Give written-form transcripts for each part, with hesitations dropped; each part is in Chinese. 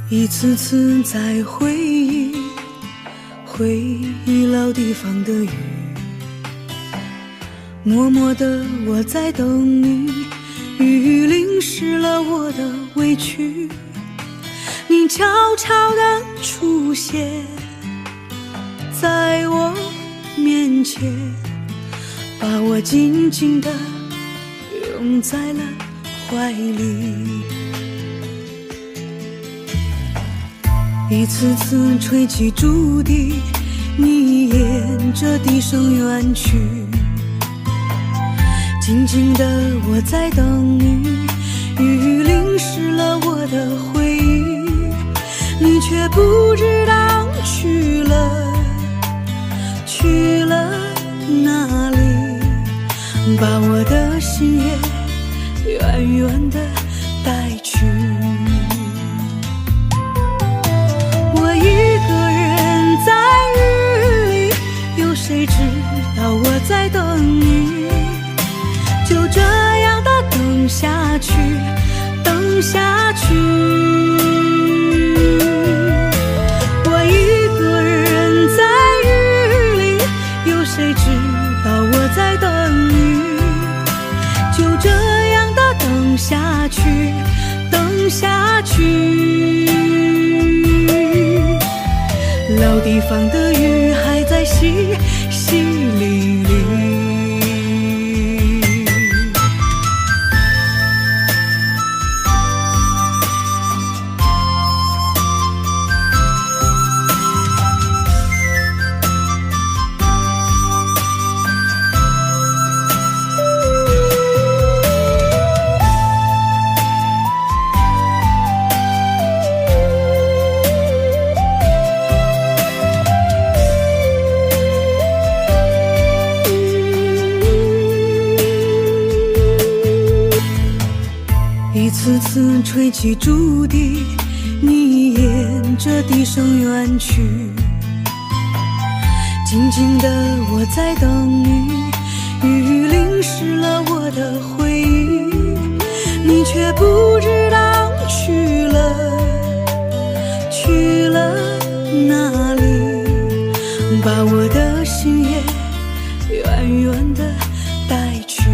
一次次在回忆老地方的雨，默默地我在等你，雨淋湿了我的委屈，你悄悄地出现在我面前，把我紧紧地拥在了怀里。一次次吹起竹笛，你沿着笛声远去，静静的我在等你，雨淋湿了我的回忆，你却不知道去了哪里，把我的心也远远的带去。谁知道我在等你，就这样的等下去，等下去。我一个人在雨里，有谁知道我在等你，就这样的等下去，等下去。老地方的雨还在淅淅沥沥。一次次吹起竹笛，你沿着笛声远去，静静的我在等你，雨淋湿了我的回忆，你却不知道去了哪里，把我的心也远远的带去。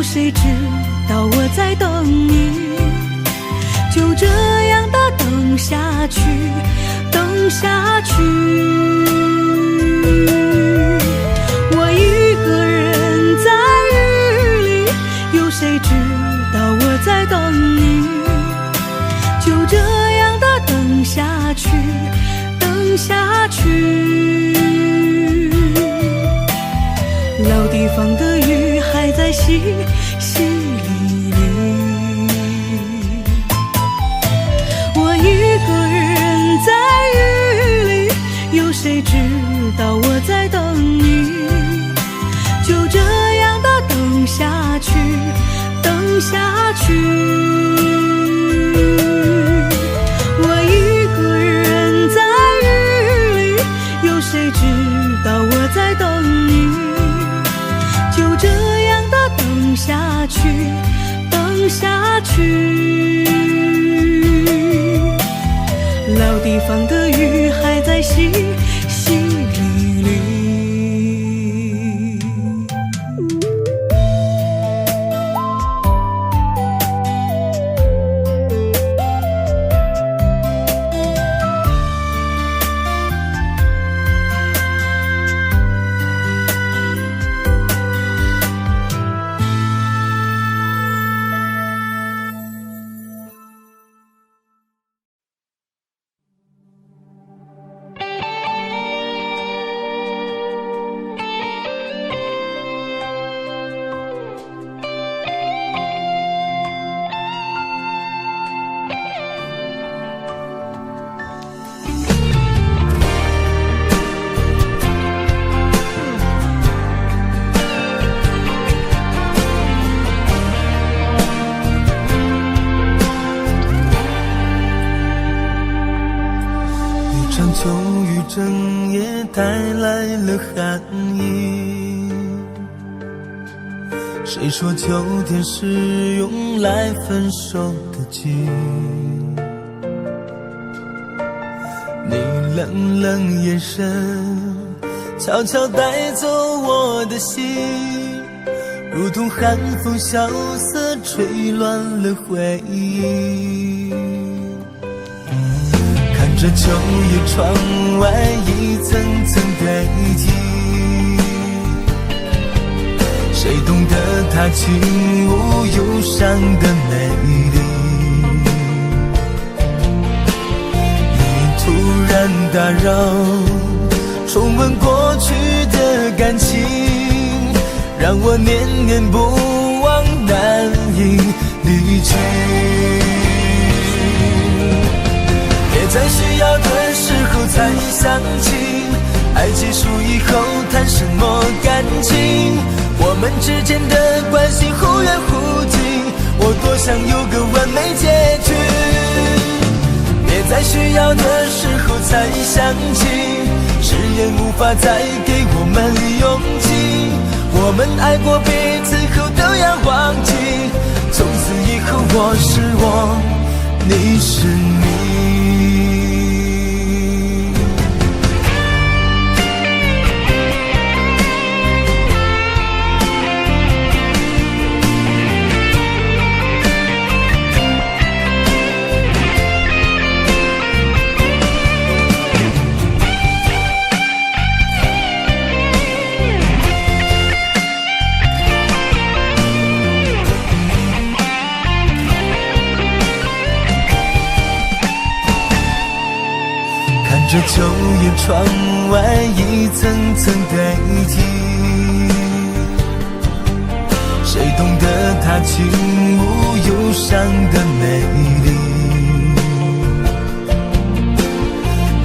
谁知道我在等你，就这样的等下去，等下去。我一个人在雨里，有谁知道我在等你，就这样的等下去，等下去。老地方的雨还在淅淅沥沥，我一个人在雨里，有谁知道我在等你，就这样的等下去，等下去。我一个人在雨里，有谁知道我在等你，就这样的等下去，等下去。老地方的雨还在淅淅沥沥。秋雨整夜带来了寒意，谁说秋天是用来分手的季？你冷冷眼神悄悄带走我的心，如同寒风萧瑟吹乱了回忆。看着秋叶窗外一层层堆积，谁懂得它轻舞忧伤的美丽。你突然打扰，重温过去的感情，让我念念不忘，难以离去。别在需要的时候才想起，爱结束以后谈什么感情？我们之间的关系忽远忽近，我多想有个完美结局。别在需要的时候才想起，誓言无法再给我们勇气。我们爱过彼此后都要忘记，从此以后我是我，你是你。这秋叶窗外一层层堆积，谁懂得它轻舞忧伤的美丽。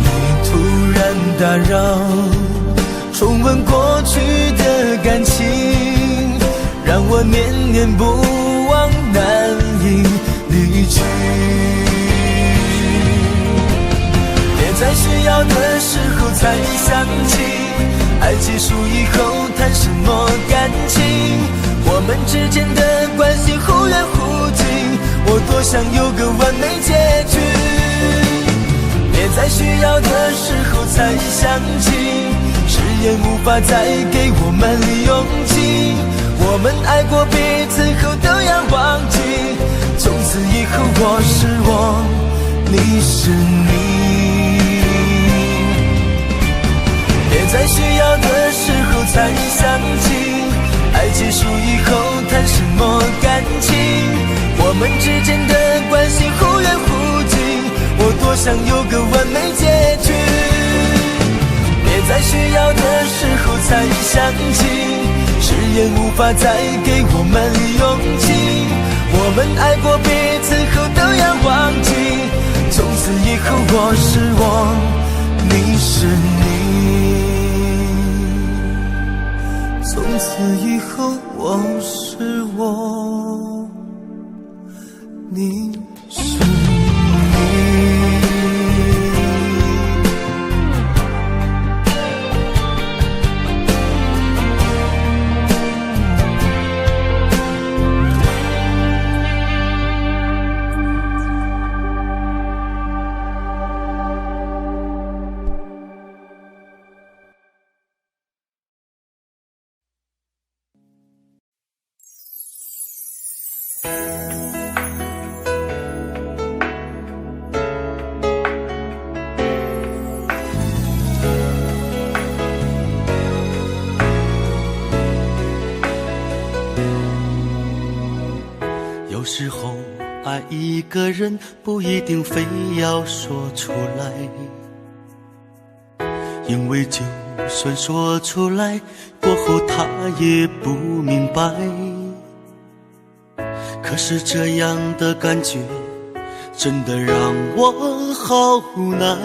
你突然打扰，重温过去的感情，让我念念不忘，难以离去。在需要的时候才想起，爱结束以后谈什么感情？我们之间的关系忽远忽近，我多想有个完美结局。别在需要的时候才想起，誓言无法再给我们勇气。我们爱过彼此后都要忘记，从此以后我是我，你是你。别在需要的时候才想起，爱结束以后谈什么感情？我们之间的关系忽远忽近，我多想有个完美结局。别在需要的时候才想起，誓言无法再给我们勇气。我们爱过彼此后都要忘记，从此以后我是我，你是你。从此以后我是我，你是你。有时候爱一个人不一定非要说出来，因为就算说出来，过后他也不明白。可是这样的感觉真的让我好无奈，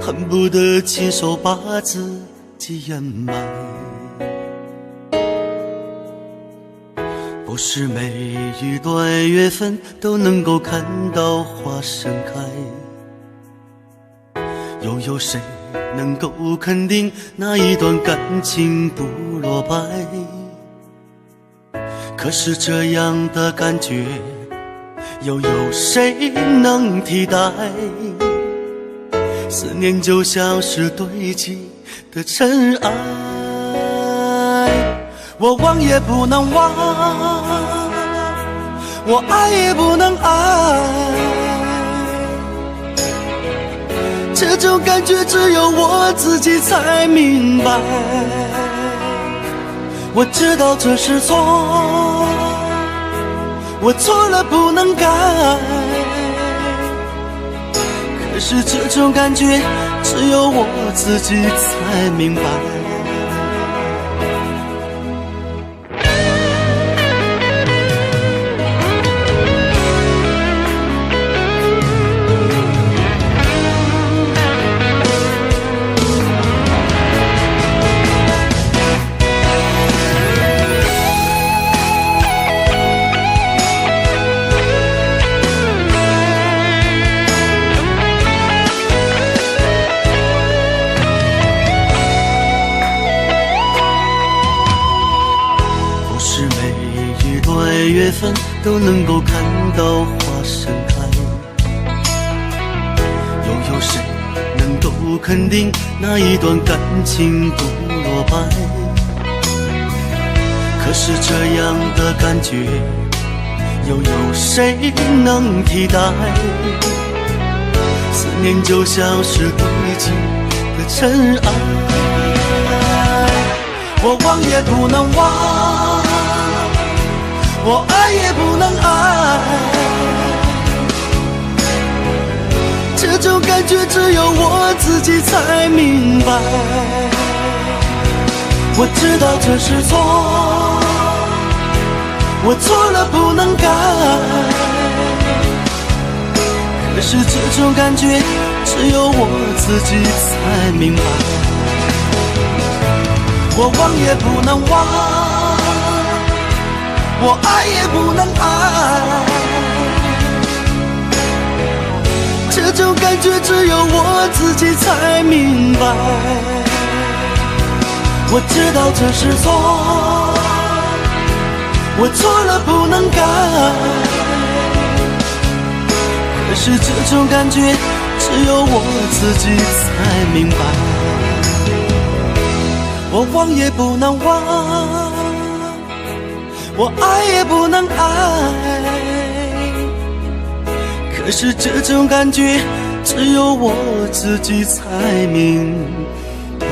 恨不得亲手把自己掩埋。不是每一段缘分都能够看到花盛开，又有谁能够肯定那一段感情不落败？可是这样的感觉又有谁能替代？思念就像是堆积的尘埃，我忘也不能忘，我爱也不能爱，这种感觉只有我自己才明白。我知道这是错，我错了不能改，可是这种感觉只有我自己才明白。月份都能够看到花盛开，又有谁能够肯定那一段感情不落败？可是这样的感觉又有谁能替代？思念就像是堆积的尘埃，我忘也不能忘，我爱也不能爱，这种感觉只有我自己才明白。我知道这是错，我错了不能改，可是这种感觉只有我自己才明白。我忘也不能忘，我爱也不能爱，这种感觉只有我自己才明白。我知道这是错，我错了不能改，可是这种感觉只有我自己才明白。我忘也不能忘，我爱也不能爱，可是这种感觉只有我自己才明白。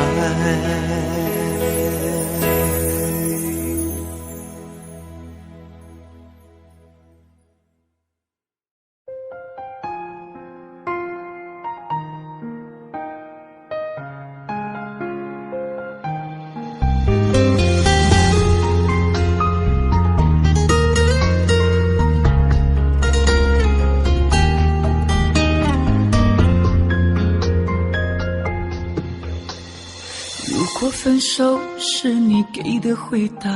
如果分手是你给的回答，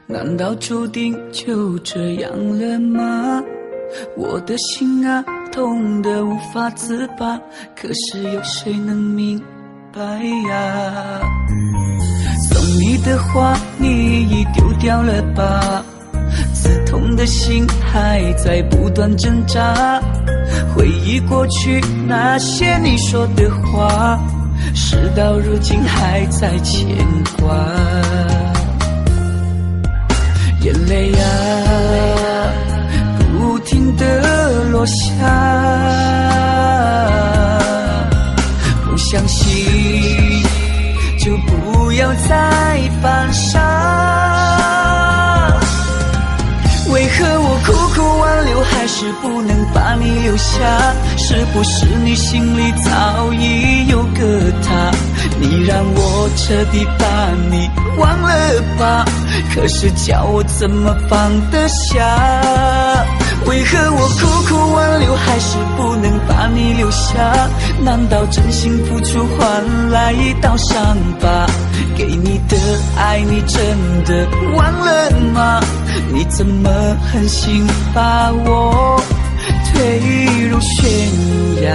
难道注定就这样了吗？我的心啊，痛得无法自拔，可是有谁能明白呀？送你的花你已丢掉了吧，刺痛的心还在不断挣扎，回忆过去那些你说的话，事到如今还在牵挂，眼泪啊不停地落下，不相信就不要再犯傻，为何我苦苦挽留还是不能把你留下？是不是你心里早已有个他，你让我彻底把你忘了吧，可是叫我怎么放得下？为何我苦苦挽留还是不能把你留下？难道真心付出换来一道伤疤？给你的爱你真的忘了吗？你怎么狠心把我推入悬崖？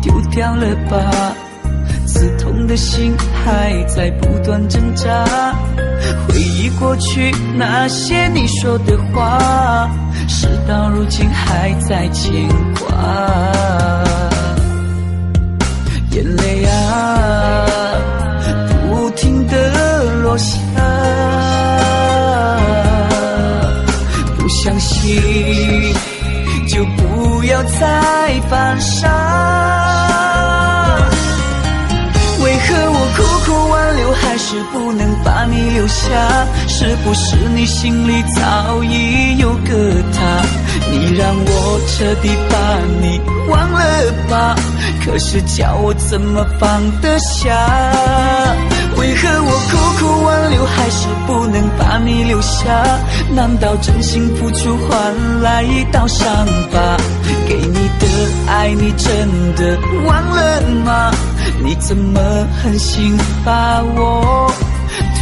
丢掉了吧，刺痛的心还在不断挣扎，回忆过去那些你说的话，事到如今还在牵挂。眼泪啊，不停地落下，不相信就不要再犯傻。为何我苦苦挽留，还是不能把你留下？是不是你心里早已有个他？你让我彻底把你忘了吧，可是叫我怎么放得下？为何我苦苦挽留，还是不能把你留下？难道真心付出换来一道伤疤？给你的爱你真的忘了吗？你怎么狠心把我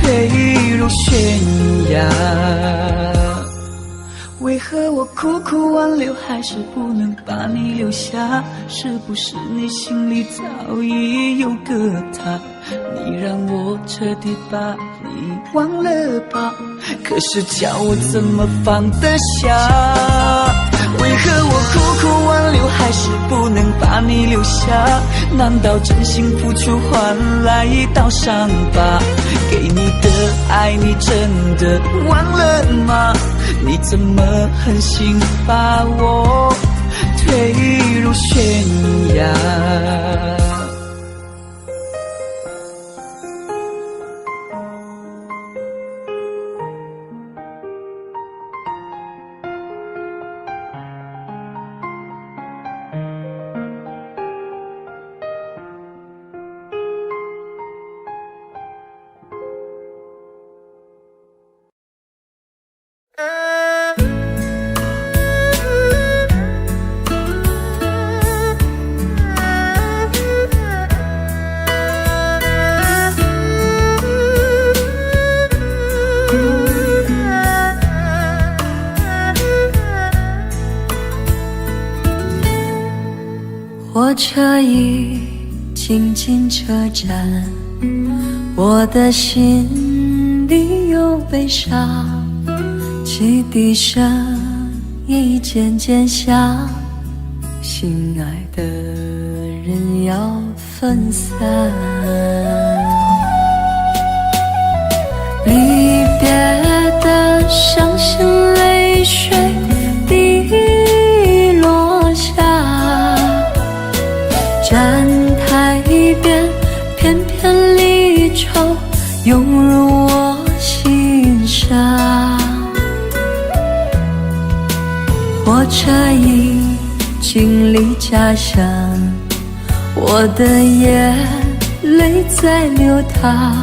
推入悬崖？为何我苦苦挽留，还是不能把你留下？是不是你心里早已有个他？你让我彻底把你忘了吧，可是叫我怎么放得下？为何我苦苦挽留，还是不能把你留下？难道真心付出换来一道伤疤？给你的爱你真的忘了吗？你怎么狠心把我推入悬崖？火车已经进车站，我的心里有悲伤，汽笛声已渐渐响，心爱的人要分散，离别的伤心泪水滴落下，站台边片片离愁涌入我心上，火车已经离家乡，我的眼泪在流淌，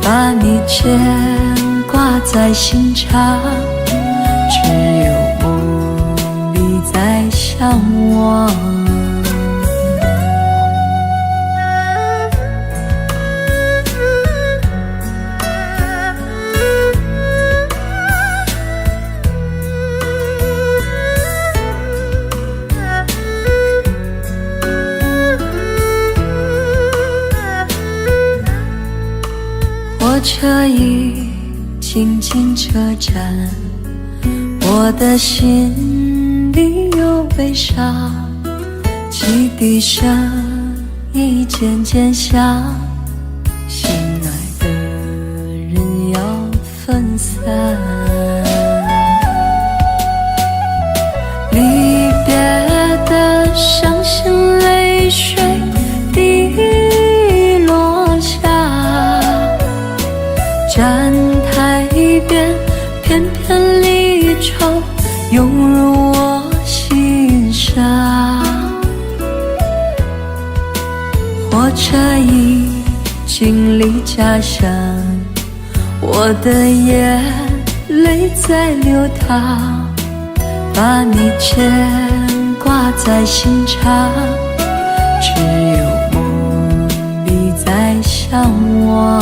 把你牵挂在心上，只有梦里在向往。火车已经进车站，我的心里有悲伤，汽笛声已渐渐响，心爱的人要分散，离别的伤心泪水滴落下，站台边片片离愁涌入我心上，火车已经离家乡，我的眼泪在流淌，把你牵挂在心上，只有梦里在向往。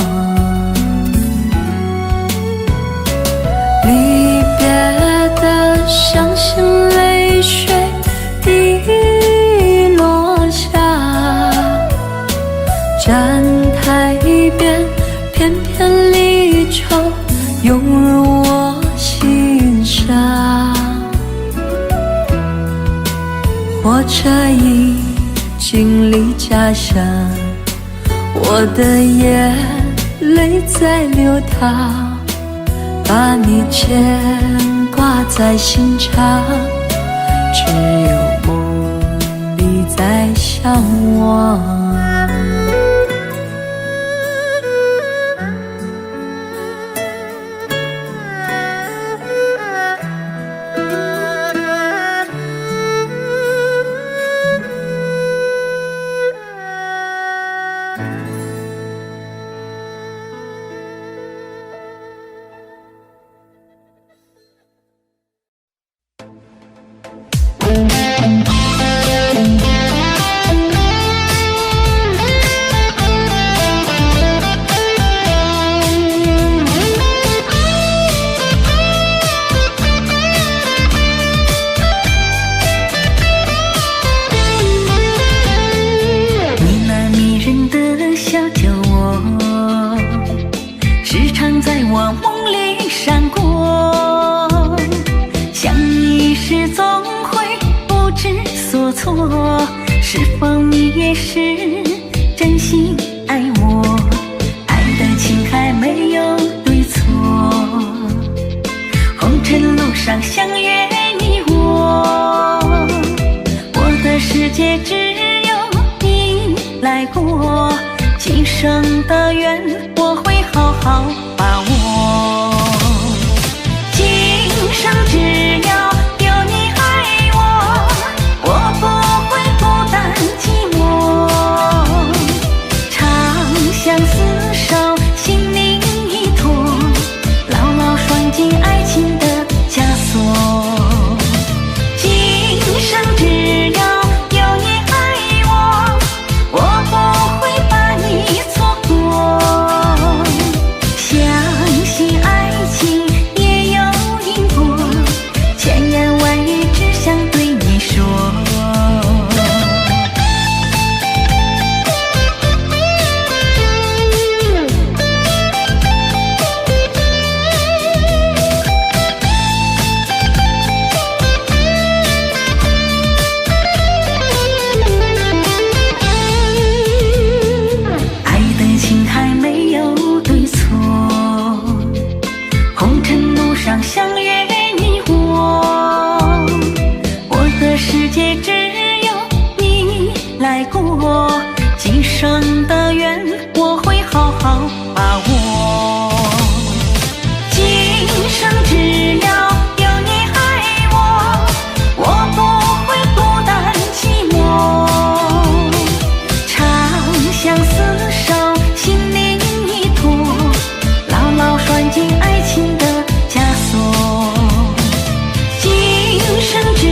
离别的伤心泪水滴落下，车已经离家乡，我的眼泪在流淌，把你牵挂在心上，只有梦里在向往。是否你也是真心爱我？爱的情还没有对错，红尘路上相约你我，我的世界只有你来过，今生的缘我会好好把握，今生只要有你爱我，我不会孤单寂寞，长相厮守，心灵依托，牢牢拴紧爱情的枷锁，今生只要有你爱我，我不会把你错过，相信爱情也有因果，千言万语只想对你说。爱的情还没有对错，红尘路上相约你我，我的世界只有你来过，今生的缘我会好好把握，今生只要有你爱我，我不会孤单寂寞，长相厮守，心灵依托，牢牢拴紧爱情的枷锁，今生只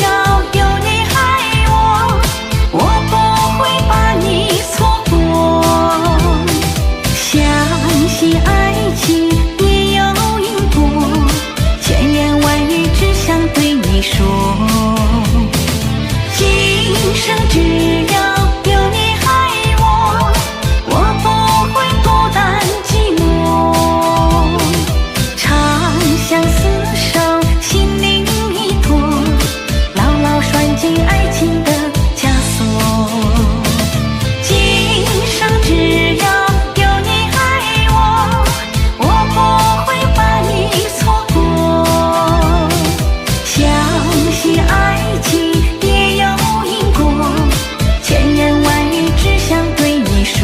要有你爱我，我不会把你错过，相信爱情也有因果，千言万语只想对你说，今生只要有你爱我，我不会孤单寂寞，长相厮守，心灵依托，牢牢拴紧爱情的枷锁，今生只要有你爱我，我不会把你错过，相信爱情也有因果，千言万语只想对你说。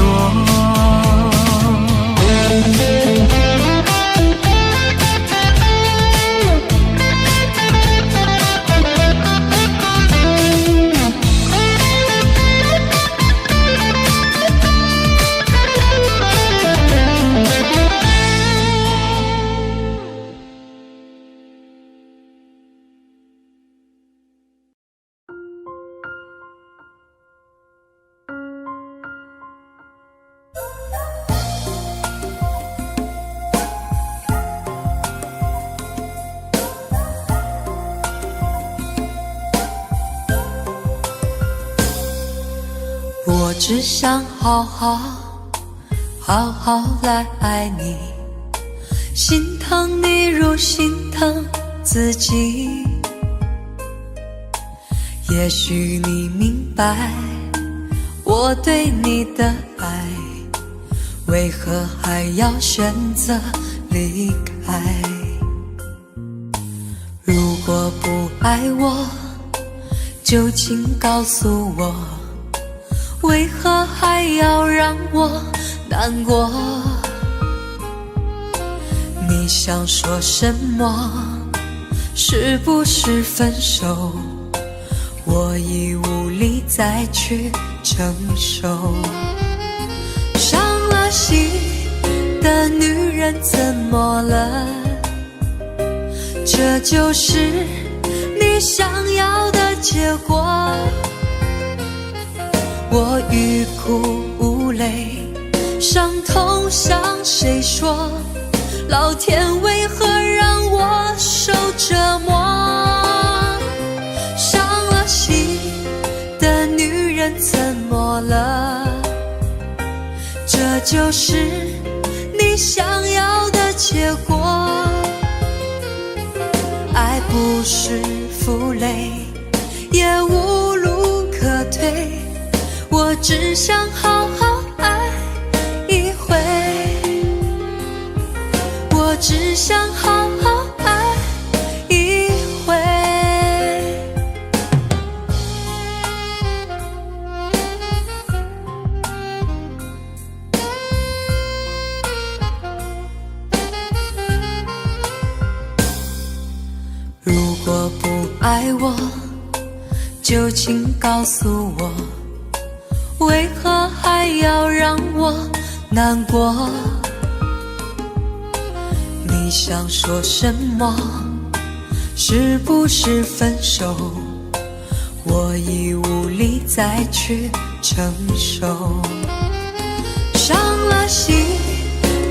我只想好好来爱你，心疼你如心疼自己，也许你明白我对你的爱，为何还要选择离开？如果不爱我，就请告诉我，为何还要让我难过？你想说什么？是不是分手？我已无力再去承受。伤了心的女人怎么了？这就是你想要的结果。我欲哭无泪，伤痛向谁说？老天为何让我受折磨？伤了心的女人怎么了？这就是你想要的结果。爱不是负累，也无路可退，我只想好好爱一回，我只想好好爱一回。如果不爱我，就请告诉我，为何还要让我难过？你想说什么？是不是分手？我已无力再去承受。伤了心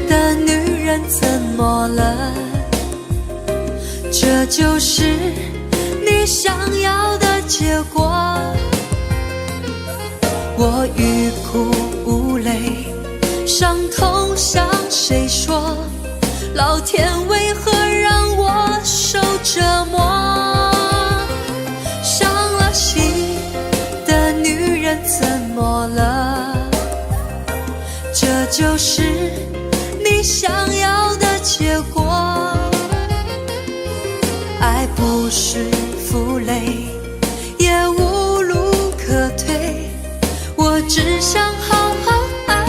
的女人怎么了？这就是你想要的结果。我欲哭无泪，伤痛向谁说？老天为何让我受折磨？伤了心的女人怎么了？这就是你想要的结果。爱不是负累，也无路可退，我只想好好爱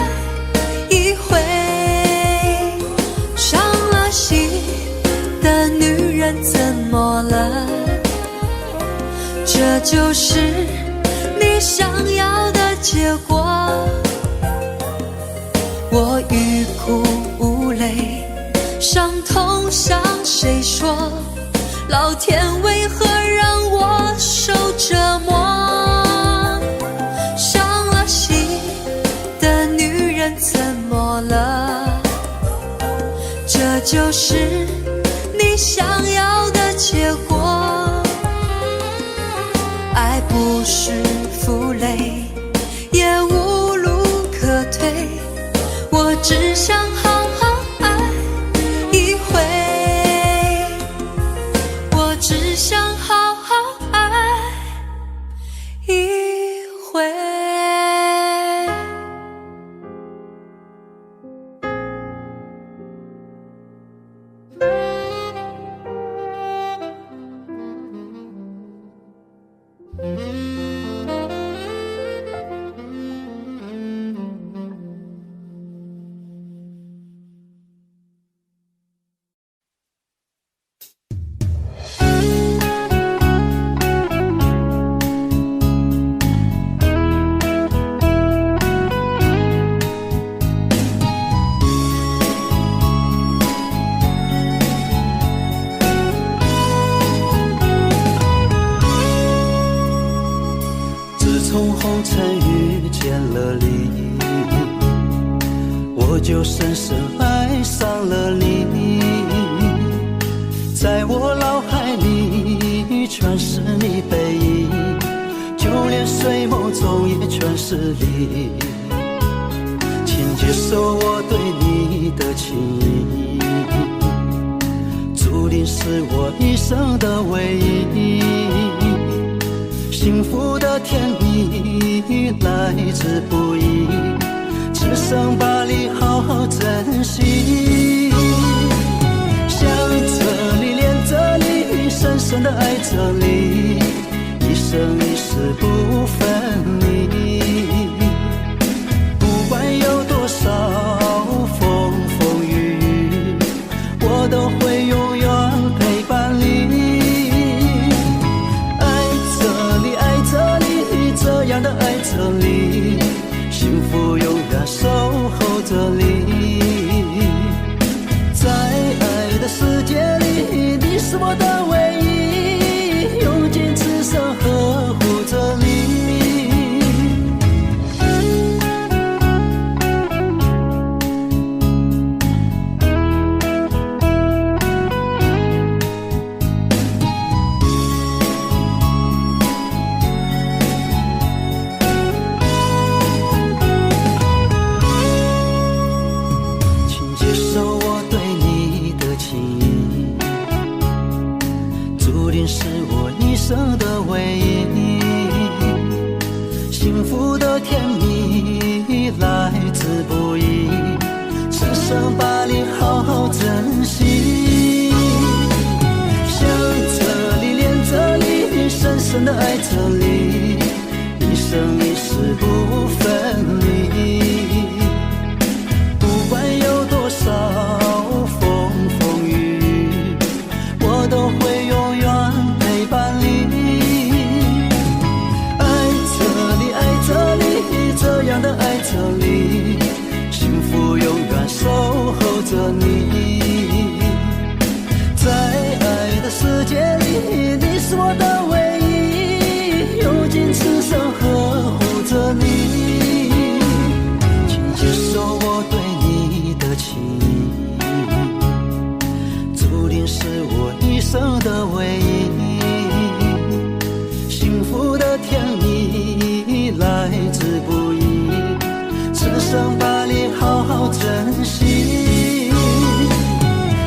一回。伤了心的女人怎么了？这就是你想要的结果。我欲哭无泪，伤痛向谁说？老天为何让我受折磨？伤了心的女人怎么了？这就是你想要的结果。爱不是负累，也无路可退，我只想好好爱一回，我只想好好爱一回。从红尘遇见了你，我就深深爱上了你。在我脑海里全是你背影，就连睡梦中也全是你。请接受我对你的情意，注定是我一生的唯一。幸福的甜蜜来之不易，只剩把你好好珍惜。想着你，恋着你，深深的爱着你，一生一世不分离。不管有多少风风雨雨，我都会永远陪伴你。爱着你，爱着你，这样的爱着你，幸福永远守候着你。在爱的世界里，你是我的唯一，用尽此生呵护着你。请接受我对你的情意，注定是我一生的唯一。幸福的甜蜜来之不易，只剩把你好好珍惜。想着你，恋着你，深深的爱着你，一生一世不分离。不管有多少风风雨雨，我都会永远陪伴你。爱着你，爱着你，这样的爱着你，幸福永远守候着你。在爱的世界里，你是我的唯一，用尽此生呵护着你。请接受我对你的情意，注定是我一生的唯一。幸福的甜蜜来之不易，只剩把你好好珍惜。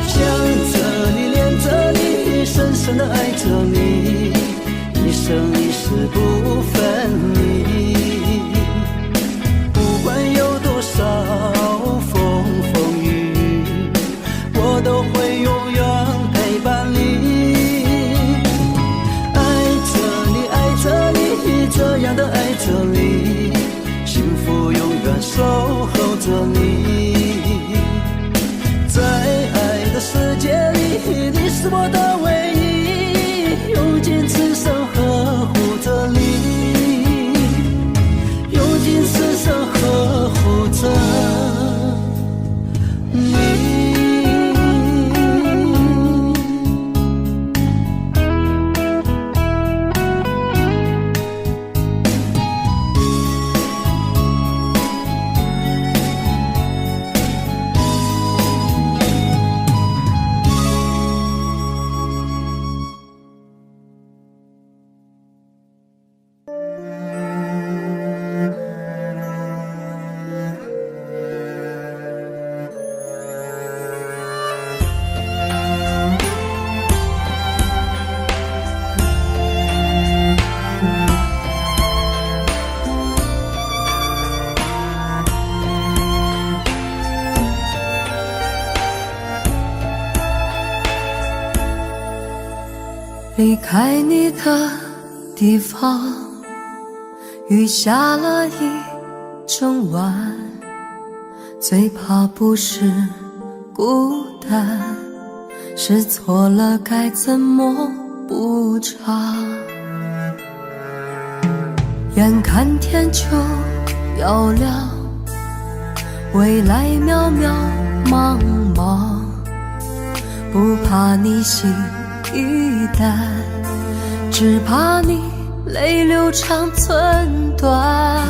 想着你，恋着你，深深的爱着你，一生一世不分离。不管有多少风风雨雨，我都会永远陪伴你。爱着你，爱着你，这样的爱着你，幸福永远守候着你。在爱的世界里，你是我的唯一，用尽此生呵护着你，用尽此生呵护着你。离开你的地方，雨下了一整晚，最怕不是孤单，是错了该怎么补偿。眼看天就要亮，未来渺渺茫茫，不怕你心一淡，只怕你泪流长寸断。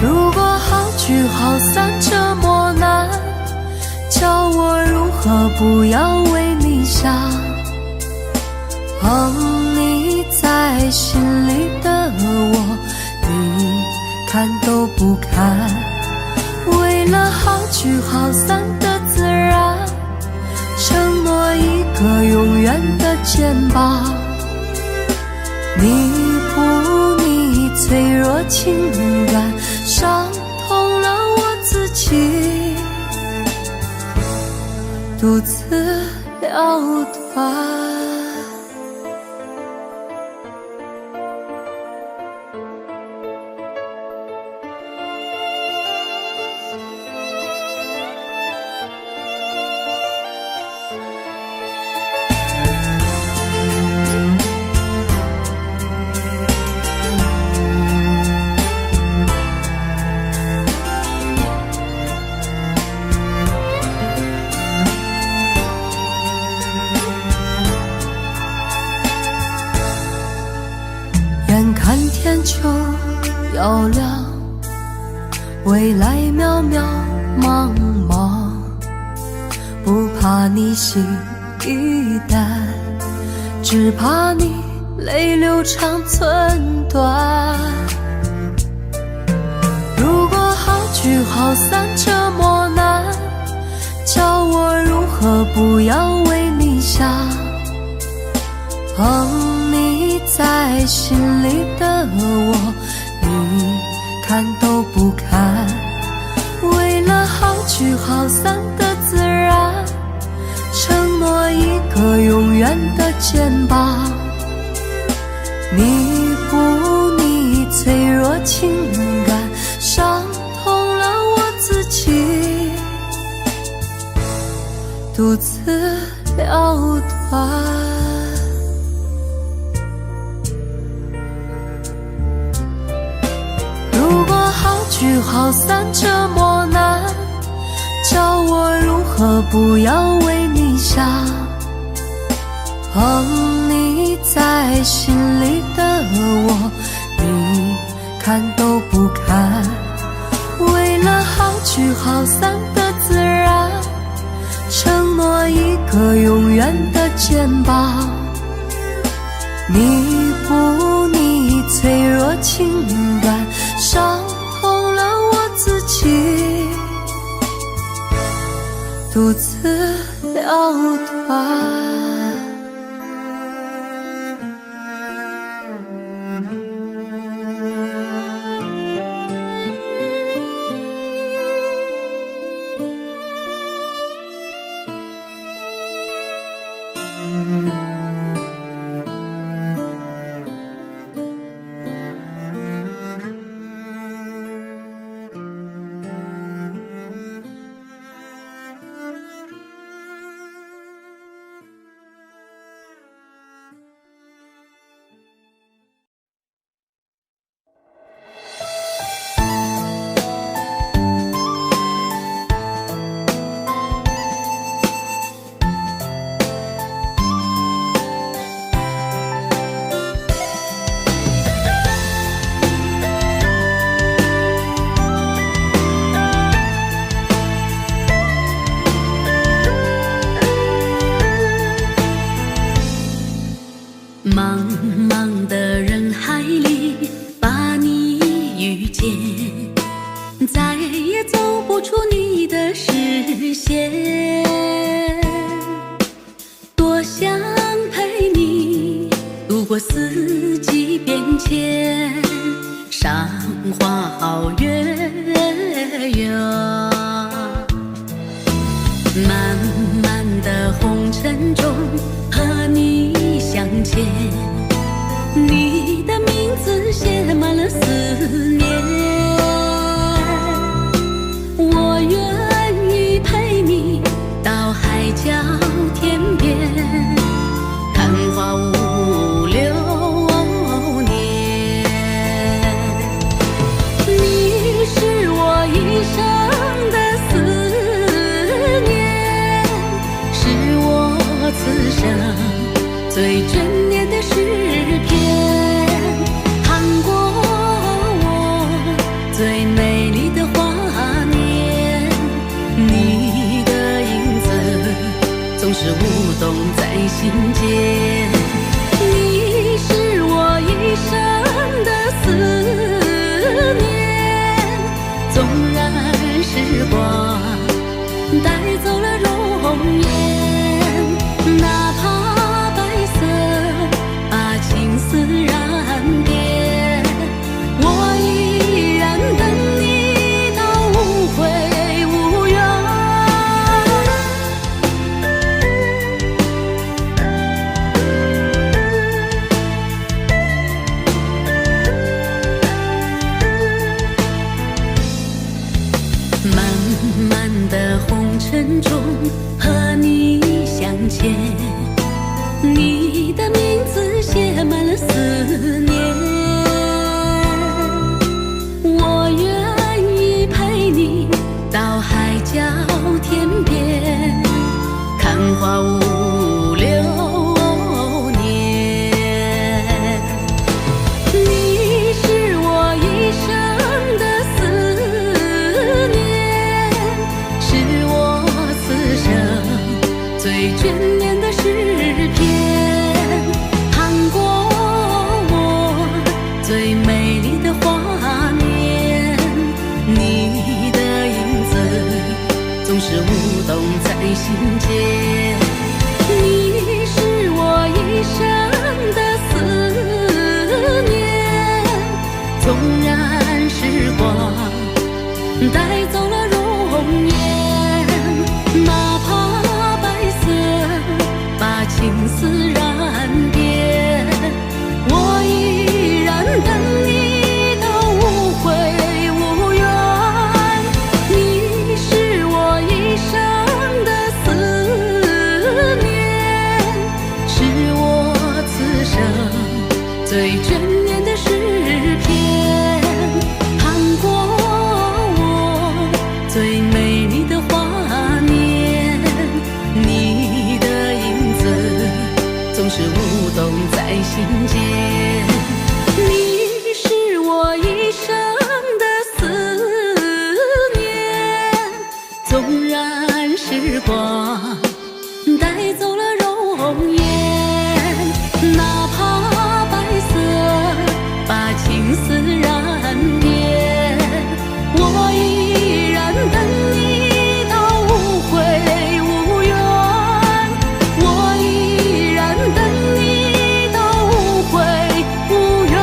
如果好聚好散这么难，叫我如何不要为你想。你在心里的我，你看都不看。为了好聚好散的自然，承诺一个永远的肩膀。弥补你脆弱情感，伤痛了我自己，独自了断。眼看天就要亮，未来渺渺茫茫，不怕你心已淡，只怕你泪流长寸断。如果好聚好散这么难，叫我如何不要为你想，你在心里的我，你看都不看。为了好聚好散的自然，承诺一个永远的肩膀，弥补你脆弱情感，伤痛了我自己，独自了断。好聚好散这么难，叫我如何不要为你想，你在心里的我，你看都不看。为了好聚好散的自然，承诺一个永远的肩膀，弥补你脆弱情感，伤痛了我自己，独自了断。茫茫的人海里把你遇见，再也走不出你的视线。多想陪你度过四季变迁，赏花好月圆。漫漫的红尘中和你相见，你的名字写满了思念。我愿意陪你到海角天边，看花无流年。你是我一生的思念，是我此生最眷恋的诗篇，看过我最美丽的画面，你的影子总是舞动在心间。你是我一生的思念，纵然时光带走了容颜，哪怕白色把情丝染和你相见，你的名字写满了思念。我愿意陪你到海角天边，看花舞流年。你是我一生的思念，是我此生最眷恋的诗篇，趟过我最美丽的画面。你的影子总是舞动在心间，你是我一生的思念。纵然时光带走了容颜，哪怕白色把情丝染遍，我依然等你到无悔无怨。你是我一生的思念，是我此生最眷恋的诗篇，趟过我最美丽的画面。你的影子总是舞动在心间，你是我一生的思念。纵然时光带走了容颜，哪怕白色把情丝染遍，我依然等你到无悔无怨。我依然等你到无悔无怨。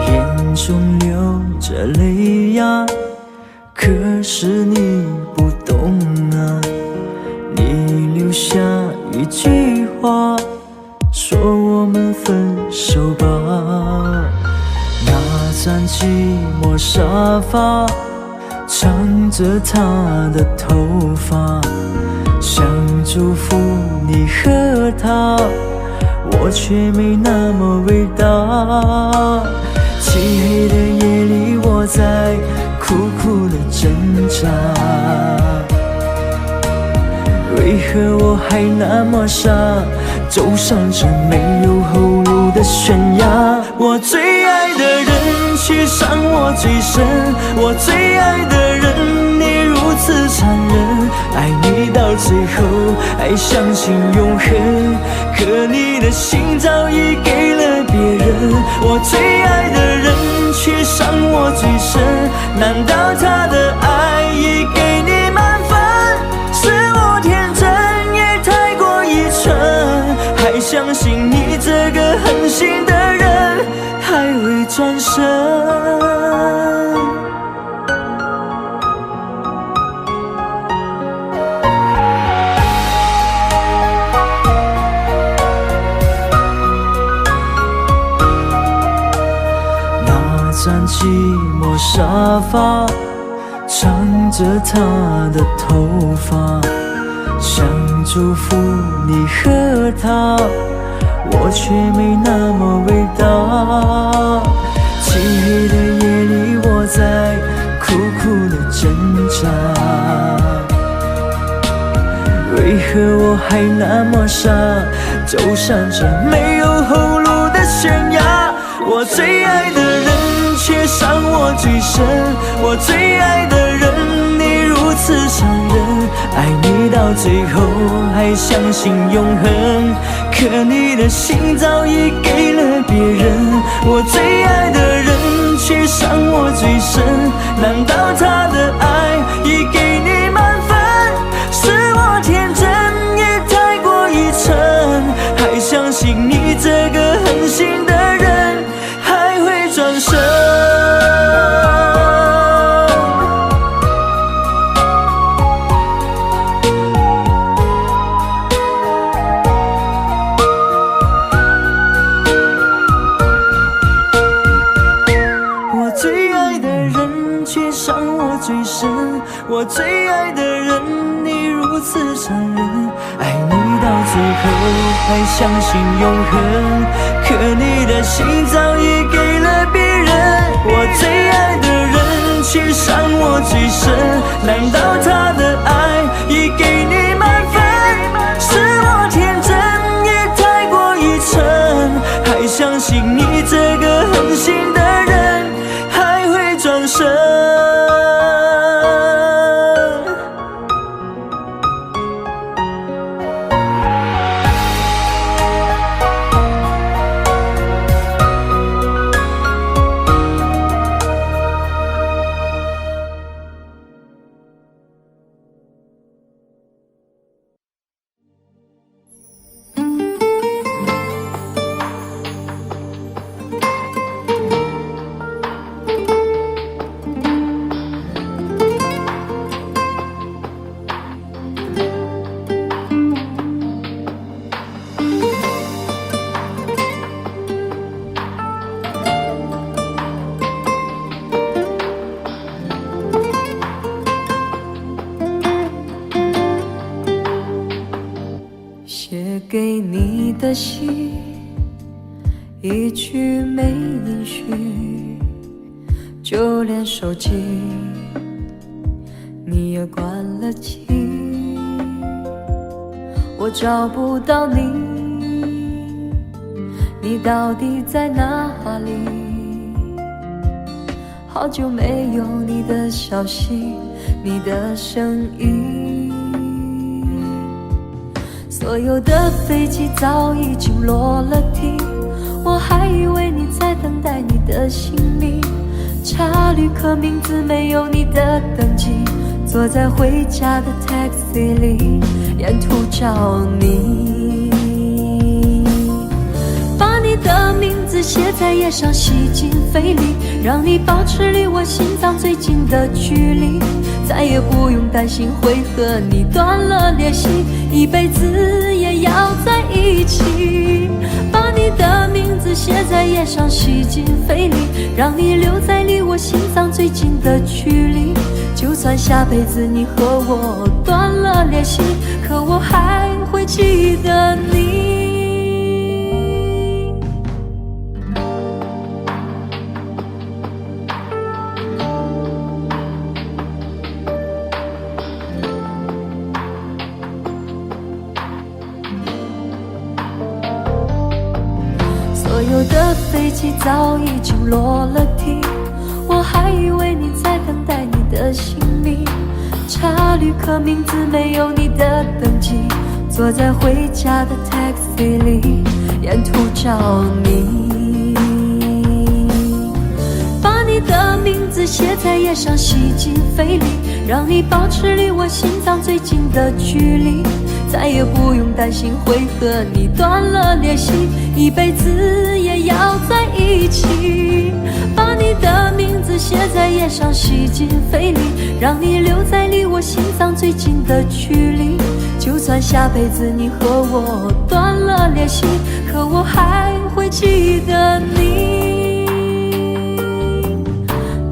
眼中流着泪呀，可是你不懂啊。你留下一句话，说我们分手吧。那张寂寞沙发，藏着她的头发，想祝福你和他，我却没那么伟大。漆黑的夜里，我在苦苦的挣扎，为何我还那么傻，走上这没有后路的悬崖。我最爱的人却伤我最深，我最爱的人你如此残忍，爱你到最后还相信永恒，可你的心早已给了别人。我最爱的人却伤我最深，难道他的爱已给你满分？是我天真也太过愚蠢，还相信你这个狠心的人还会转身。那张寂寞沙发，藏着她的头发，想祝福你和他，我却没那么伟大。漆黑的夜里，我在苦苦的挣扎，为何我还那么傻，走上这没有后路的悬崖。我最爱的人却伤我最深，我最爱的人你如此此伤人，爱你到最后还相信永恒，可你的心早已给了别人，我最爱的人却伤我最深，难道他的爱已给你满分？是我天真也太过愚蠢，还相信你这个狠心的人还会转身。我最爱的人却伤我最深，我最爱的人你如此残忍，爱你到最后还相信永恒，可你的心早已给了别人，我最爱的人却伤我最深，难道他的爱已给你满分？是我天真也太过愚蠢，还相信你这个狠心的人还会转身。写给你的信，一句没音讯，就连手机你也关了机，我找不到你，你到底在哪里？好久没有你的消息，你的声音，所有的飞机早已经落了地，我还以为你在等待你的行李，查旅客名字没有你的登记，坐在回家的 taxi 里，沿途找你，把你的名字写在页上，吸进肺里，让你保持离我心脏最近的距离，再也不用担心会和你断了联系，一辈子也要在一起。把你的名字写在页上，吸进肺里，让你留在离我心脏最近的距离，就算下辈子你和我断了联系，可我还会记得你。所有的飞机早已经落了地，我还以为你在等待你的行李，查旅客名字没有你的登记，坐在回家的 taxi 里，沿途找你，把你的名字写在页上，吸进肺里，让你保持离我心脏最近的距离，再也不用担心会和你断了联系，一辈子也要在一起。把你的名字写在页上，吸进肺里，让你留在离我心脏最近的距离，就算下辈子你和我断了联系，可我还会记得你。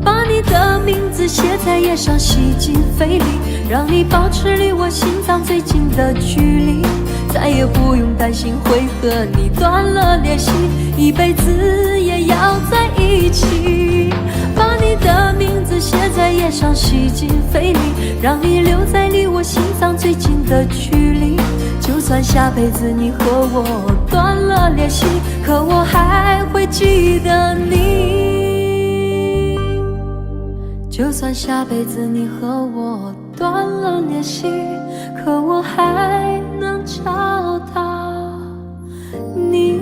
把你的名字写在页上，吸进肺里，让你保持离我心脏最近的距离，再也不用担心会和你断了联系，一辈子也要在一起。把你的名字写在页上，吸进肺里，让你留在离我心脏最近的距离，就算下辈子你和我断了联系，可我还会记得你。就算下辈子你和我断了联系，可我还能找到你。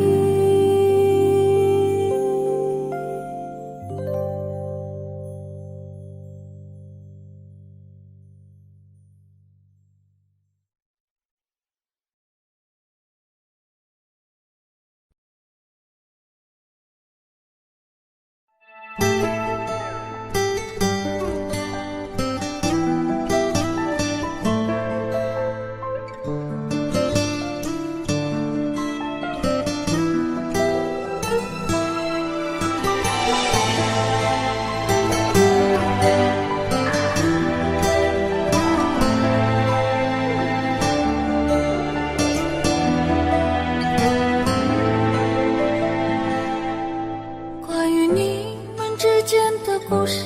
关于你们之间的故事，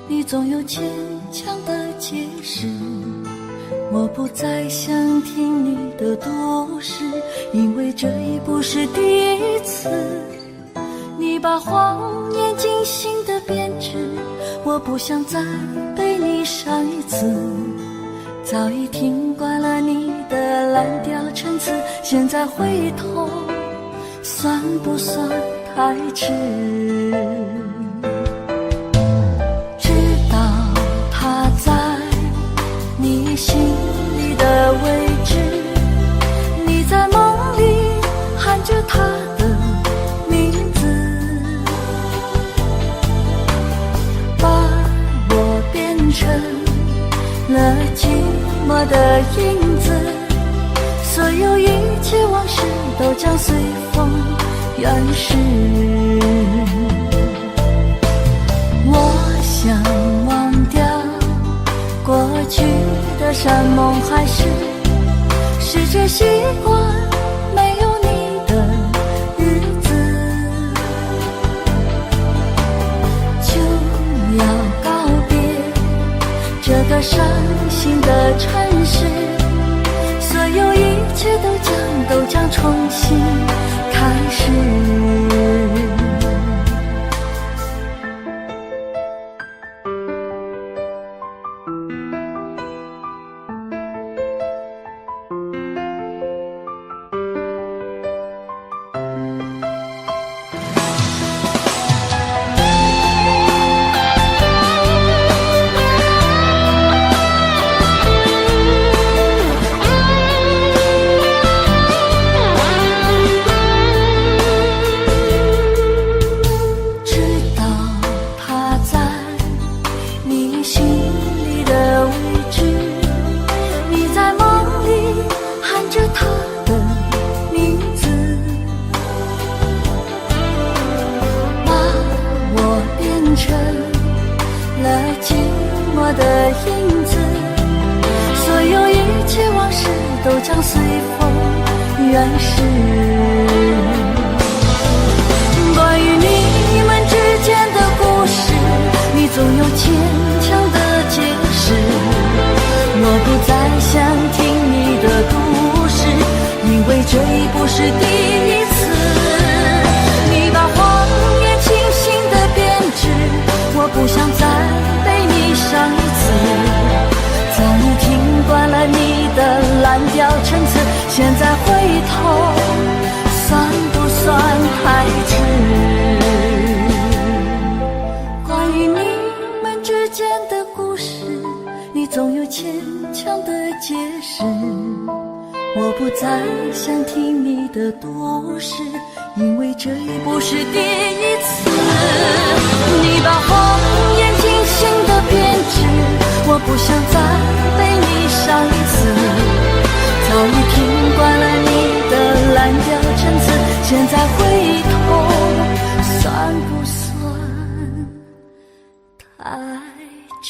你总有牵强的解释。我不再想听你的都市，因为这已不是第一次。你把谎言精心的编织，我不想再被你伤一次。早已听惯了你的蓝调陈词，现在回头算不算太迟？知道他在你心里的位置，你在梦里喊着他的名字，把我变成了寂寞的影子，所有一切往事都将随风远逝。我想忘掉过去的山盟海誓，试着习惯没有你的日子，就要告别这个伤心的城市，所有一切都将重新开始。都将随风远逝。关于你们之间的故事，你总有牵强的解释。我不再想听你的故事，因为这已不是第一次。你把谎言精心的编织，我不想再被你伤一次。早已听惯了你的蓝调陈词，现在回头算不算太迟？关于你们之间的故事，你总有牵强的解释。我不再想听你的都市，因为这已不是第一次。你把谎言精心的编织，我不想再被你伤一次。早已听惯了你的蓝调陈词，现在回头算不算太迟？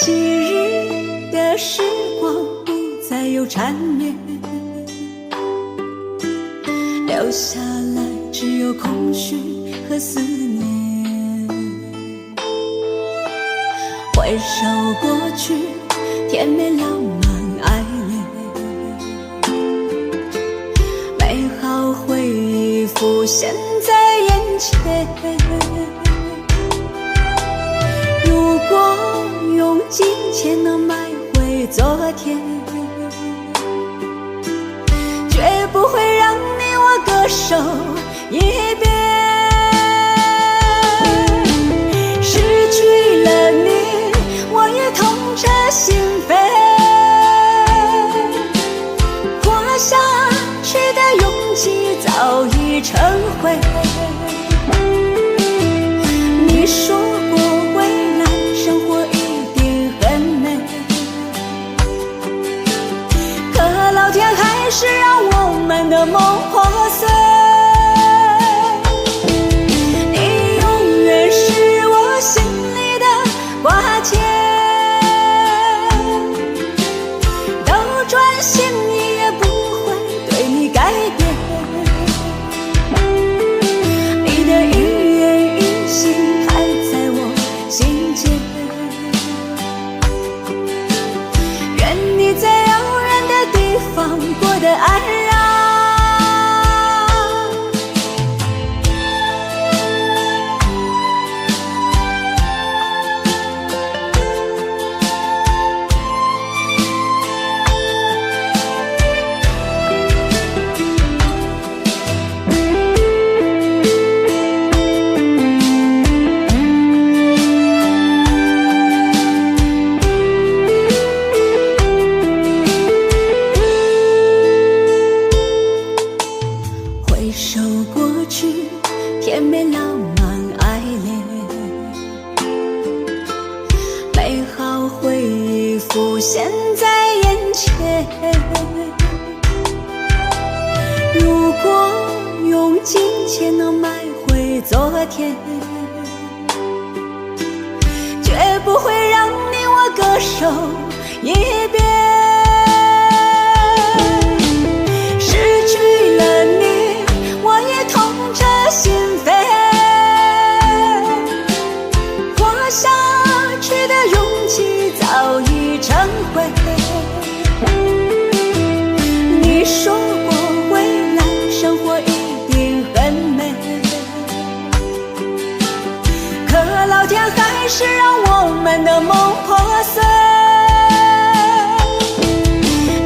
昔日的时光不再有缠绵，留下来只有空虚和思念。回首过去，甜美浪漫爱恋，美好回忆浮现在眼前。如果用金钱能买回昨天，绝不会让你我各守一边。失去了你，我也痛彻心扉，活下去的勇气早已成灰。你说过未来生活一定很美，可老天还是让我们的梦破碎。你永远是我心里的挂牵，斗转星移也不会对你改变。你的一言一行还在我心间，愿你在遥远的地方过得安然。回首过去，甜美浪漫爱恋，美好回忆浮现在眼前。如果用金钱能买回昨天，绝不会让你我各守一边。失去了你，我也痛彻心扉，活下去的勇气早已成灰。你说过未来生活一定很美，可老天还是让我们的梦破碎。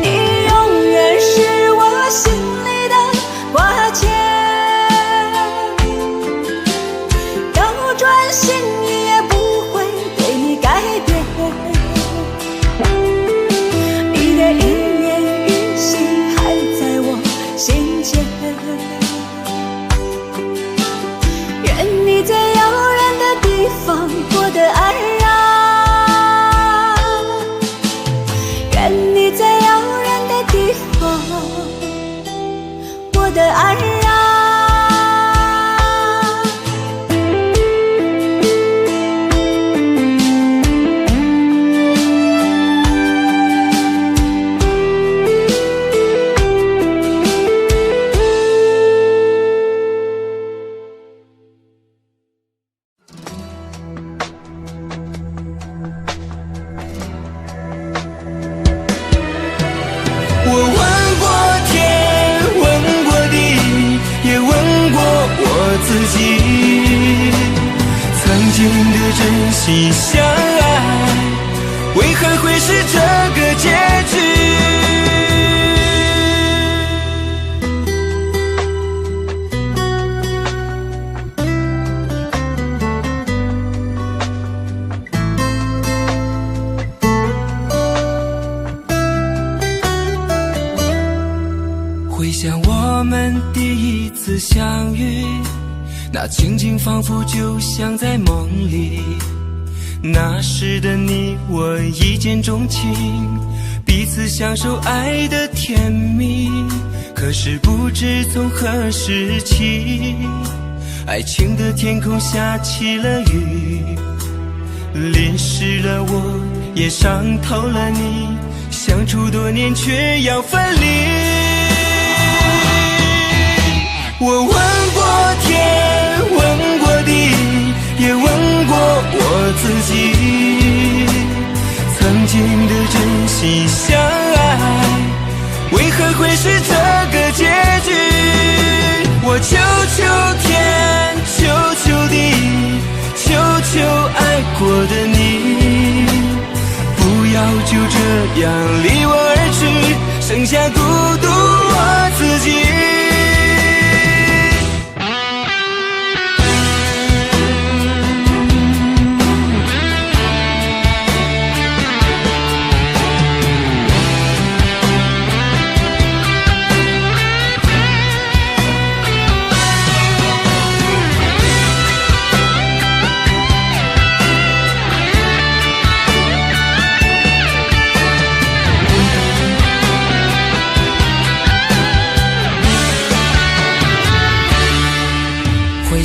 你永远是我心里的挂牵，斗转星移也不会对你改变。你的一言一行还在我心间，愿你在遥远的地方过得安然，愿你在遥远的地方过得安然。我问过天，问过地，也问过我自己。曾经的真心相爱，为何会是这个结局？回想我们第一次相遇，那情景仿佛就像在梦里。那时的你我一见钟情，彼此享受爱的甜蜜。可是不知从何时起，爱情的天空下起了雨，淋湿了我也伤透了你，相处多年却要分离。我问过天，问过地，也问过我自己，曾经的真心相爱，为何会是这个结局？我求求天，求求地，求求爱过的你，不要就这样离我而去，剩下孤独我自己。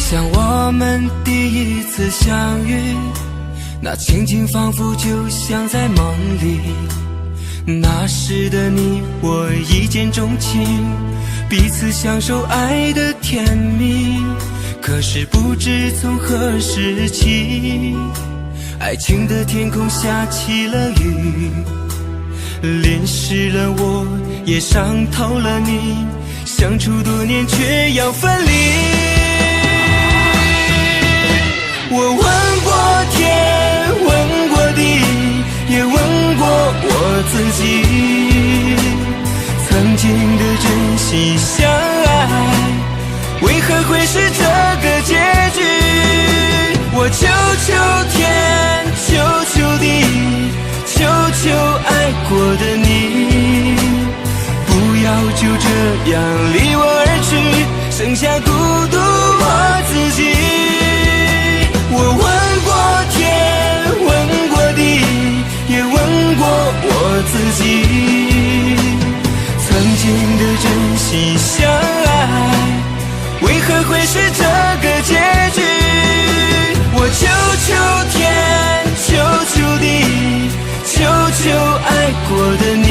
想我们第一次相遇，那情景仿佛就像在梦里。那时的你我一见钟情，彼此享受爱的甜蜜。可是不知从何时起，爱情的天空下起了雨，淋湿了我，也伤透了你，相处多年却要分离。我问过天，问过地，也问过我自己，曾经的真心相爱，为何会是这个结局？我求求天，求求地，求求爱过的你，不要就这样离我而去，剩下孤独我自己。我问过天，问过地，也问过我自己，曾经的真心相爱，为何会是这个结局？我求求天，求求地，求求爱过的你，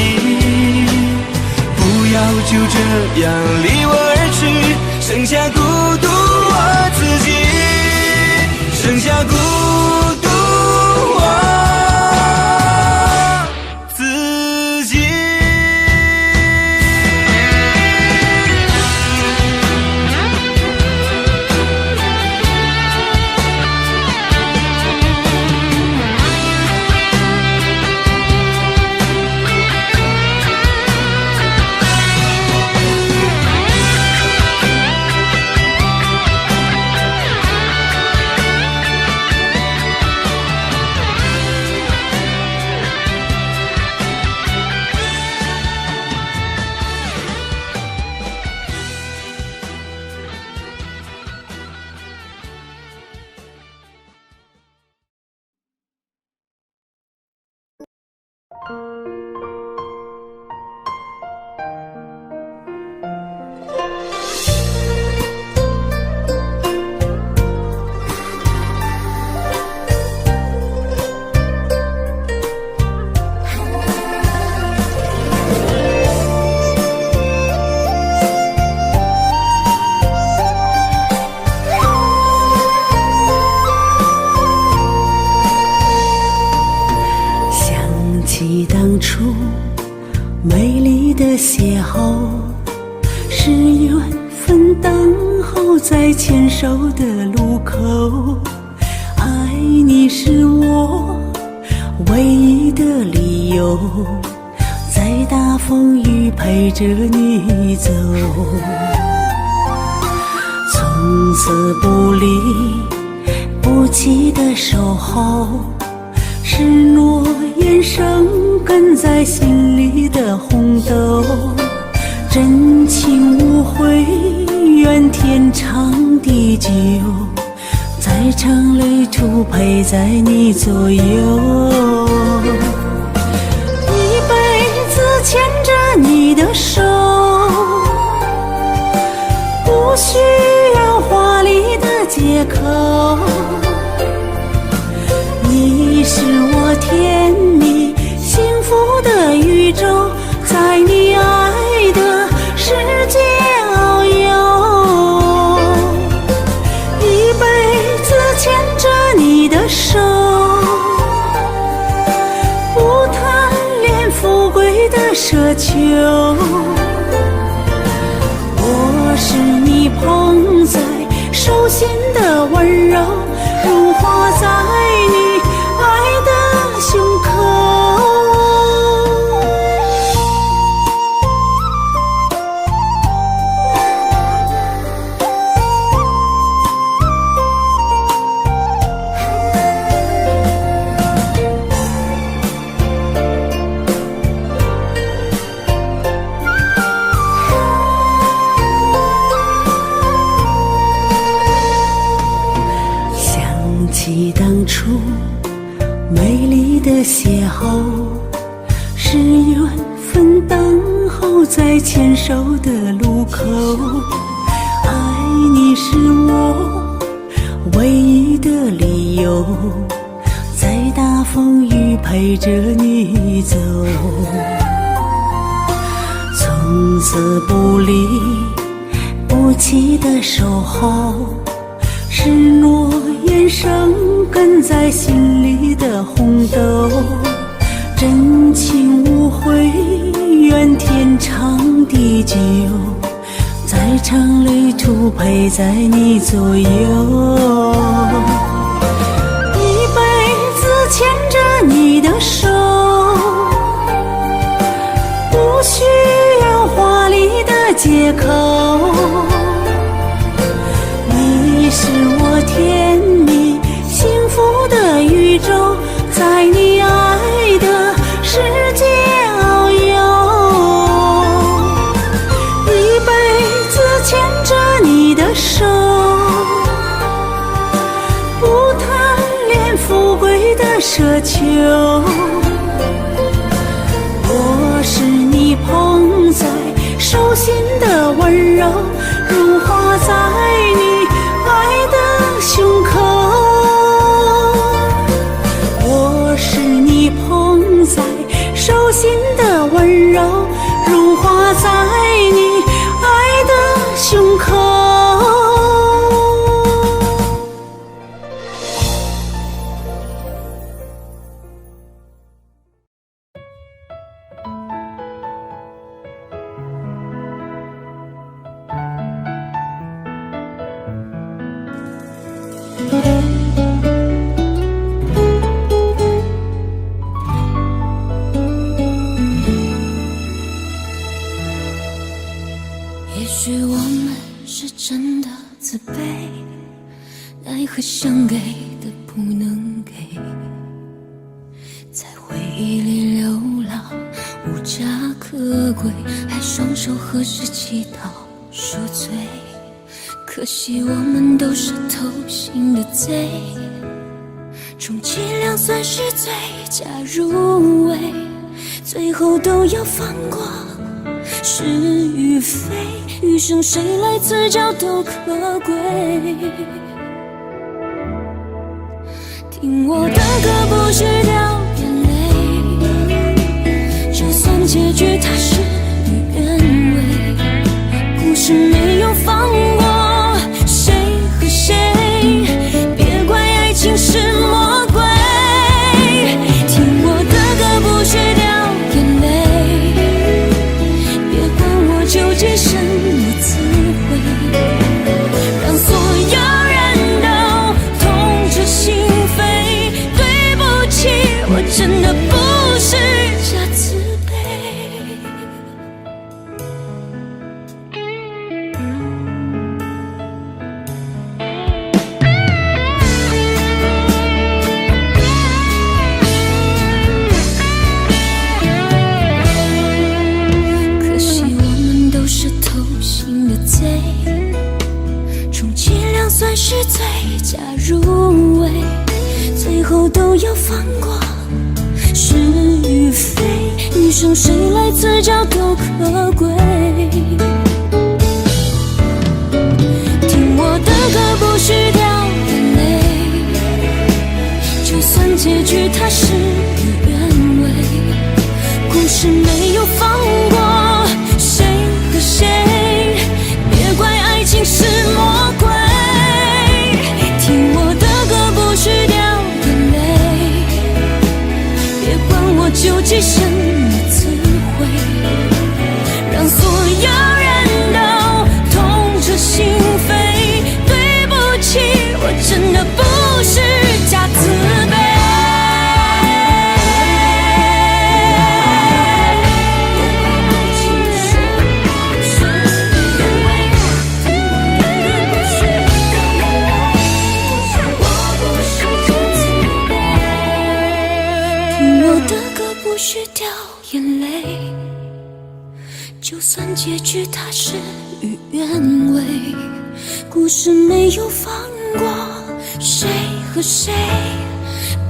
不要就这样离我而去，剩下孤独我自己，剩下孤独我自己。当初美丽的邂逅，是缘分等候在牵手的路口。爱你是我唯一的理由，在大风雨陪着你走，从此不离不弃的守候，是诺言生根在心里的红豆，真情无悔，愿天长地久，在场旅途陪在你左右，一辈子牵着你的手，不需要华丽的借口，你是我甜蜜的奢求。我是你捧在手心的温柔，融化在你爱的胸口。当初美丽的邂逅，是缘分等候在牵手的路口。爱你是我唯一的理由，在大风雨陪着你走，从此不离不弃的守候，是诺言生根在心里的红豆，真情无悔，愿天长地久，在场旅途陪在你左右，一辈子牵着你的手，不需要华丽的借口，你是我甜蜜幸福的宇宙，在你爱的世界遨游，一辈子牵着你的手，不贪恋富贵的奢求。我是你捧在手心的温柔，融化在你爱的胸口。我是你捧在手心的温柔，融化在你爱的胸口。也许我们是真的自卑，奈何想给的不能给，在回忆里流浪，无家可归，还双手合十祈祷赎罪。可惜我们都是偷心的贼，充其量算是罪加入味，最后都要放过是与非，余生谁来自找都可贵。听我的歌不需掉眼泪，就算结局它事与愿违，故事没有放过谁和谁，别怪爱情是魔鬼。听我的歌不需掉眼泪，别管我究竟什么滋味，让所有人都痛彻心扉。对不起，我真的不是假慈悲。可惜我们都是偷心的贼，充其量算是罪加入味，最后都要放过是与非，余生谁来自找都可贵。听我的歌不需掉眼泪，就算结局它事与愿违，故事没有放过谁和谁，别怪爱情是魔鬼。听我的歌不需掉眼泪，别管我究竟什么滋味，慈悲。不需掉眼泪，就算结局它事与愿违，故事没有放过谁和谁，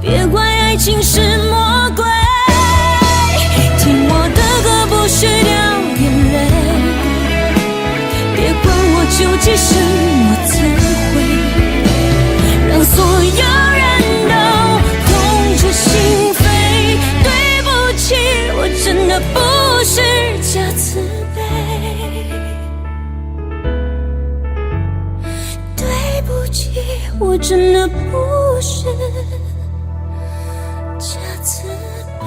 别怪爱情是魔鬼。听我的歌不需掉眼泪，别管我究竟是么滋味，让所有人都痛彻心扉。我真的不是假慈悲，对不起，我真的不是假慈悲。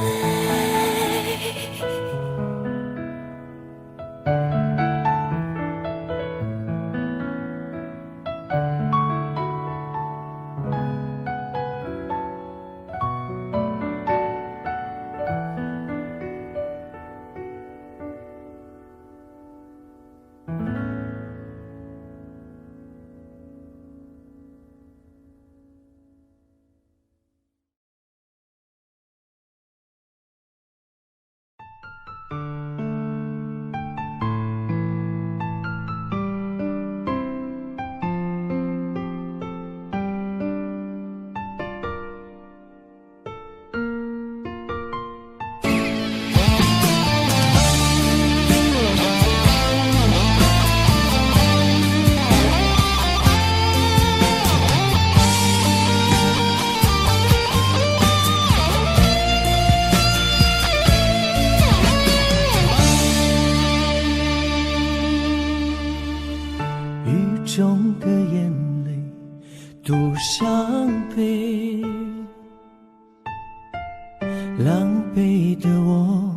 狼狈的我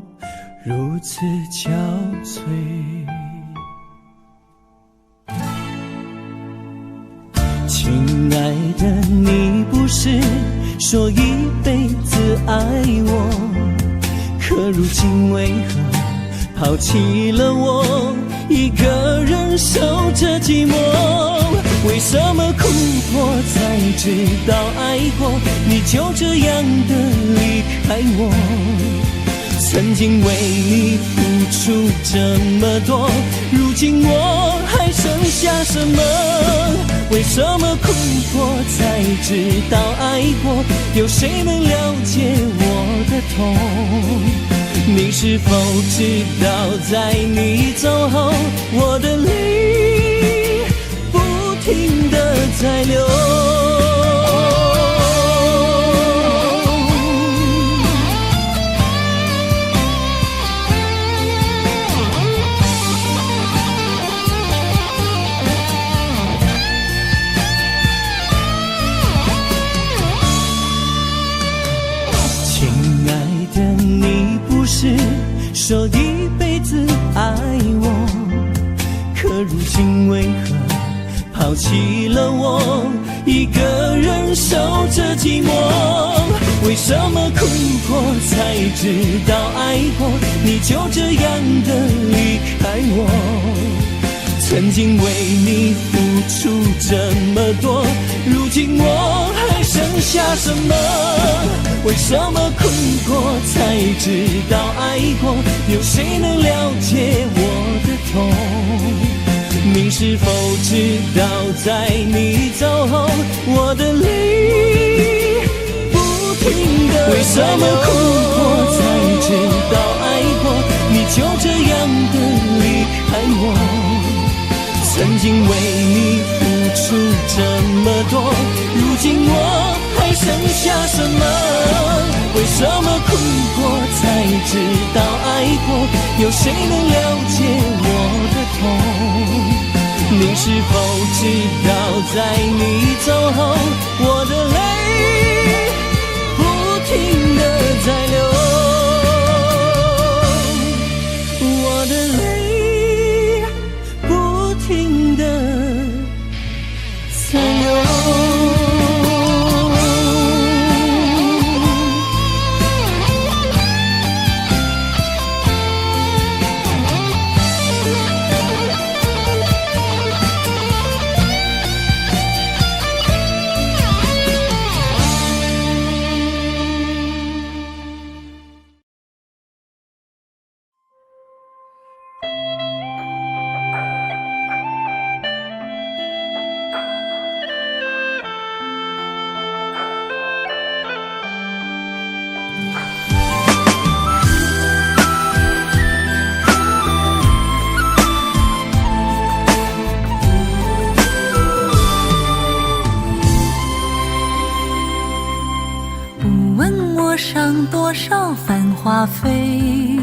如此憔悴，亲爱的，你不是说一辈子爱我，可如今为何抛弃了我，一个人守着寂寞？为什么哭破才知道爱过，你就这样的离开我？曾经为你付出这么多，如今我还剩下什么？为什么哭破才知道爱过，有谁能了解我的痛？你是否知道在你走后，我的泪不停地在流？说一辈子爱我，可如今为何抛弃了我，一个人守着寂寞？为什么哭破才知道爱过，你就这样的离开我？曾经为你付出这么多，如今我还剩下什么？为什么哭过才知道爱过，有谁能了解我的痛？你是否知道在你走后，我的泪不停地为什么哭过才知道爱过，你就这样的离开我？曾经为你付出这么多，如今我还剩下什么？为什么哭过才知道爱过，有谁能了解我的痛？你是否知道在你走后，我的泪不停地在流，我的泪不停地在流。花飞。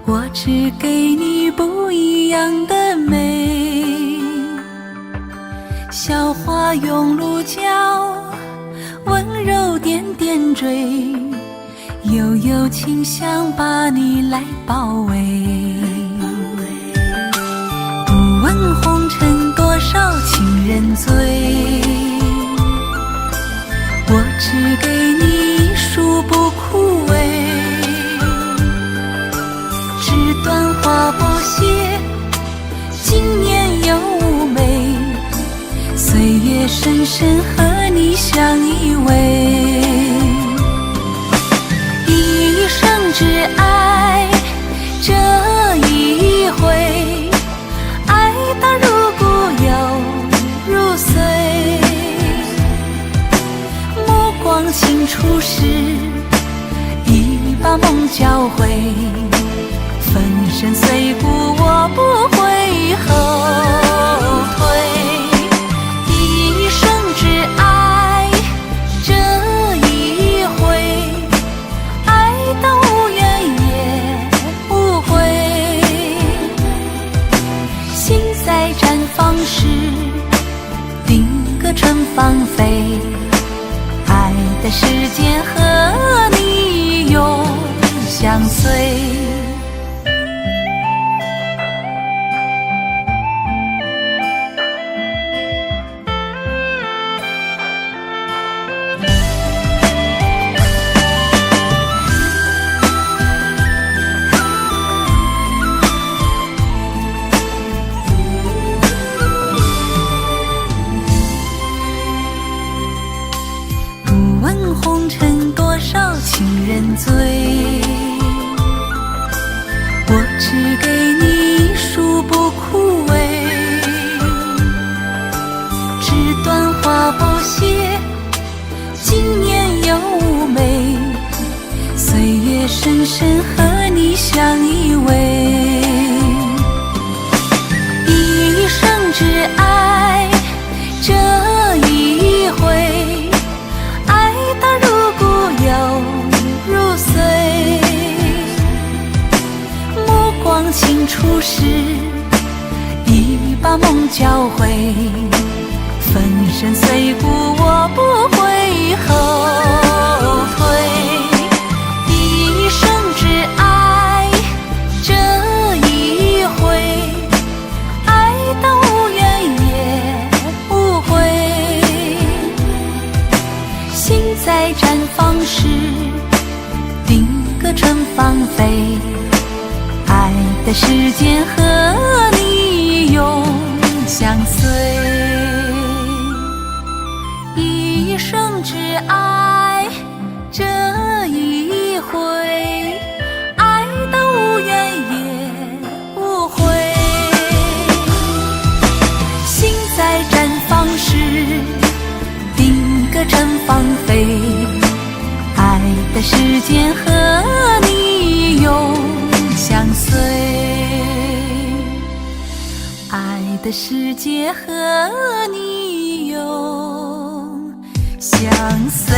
我只给你不一样的美，小花拥鹿角，温柔点点缀，悠悠清香把你来包围。不问红尘多少情人醉，我只给你一束不枯萎。纸短花不谢，今年又妩媚，岁月深深和你相依偎。一生只爱这一回，爱到入骨又入髓。目光轻触时，已把梦教会。粉身碎骨我不会后退，一生只爱这一回，爱到无怨也无悔。心在绽放时，定格春芳菲，爱的时间和你永相随。情人醉，我只给你一束不枯萎。纸短花不谢，今年又妩媚，岁月深深和你相依偎。一生只爱这一回，爱到入骨又入髓。目光轻触时，已把梦教会。粉身碎骨我不会后退，一生只爱这一回，爱到无怨也无悔。心在绽放时，定格春芳菲，爱的时间和你永相随。一生只爱这一回，爱到无怨也无悔。心在绽放时，定格春芳菲，爱的时间和你永相随，爱的世界和你永相随。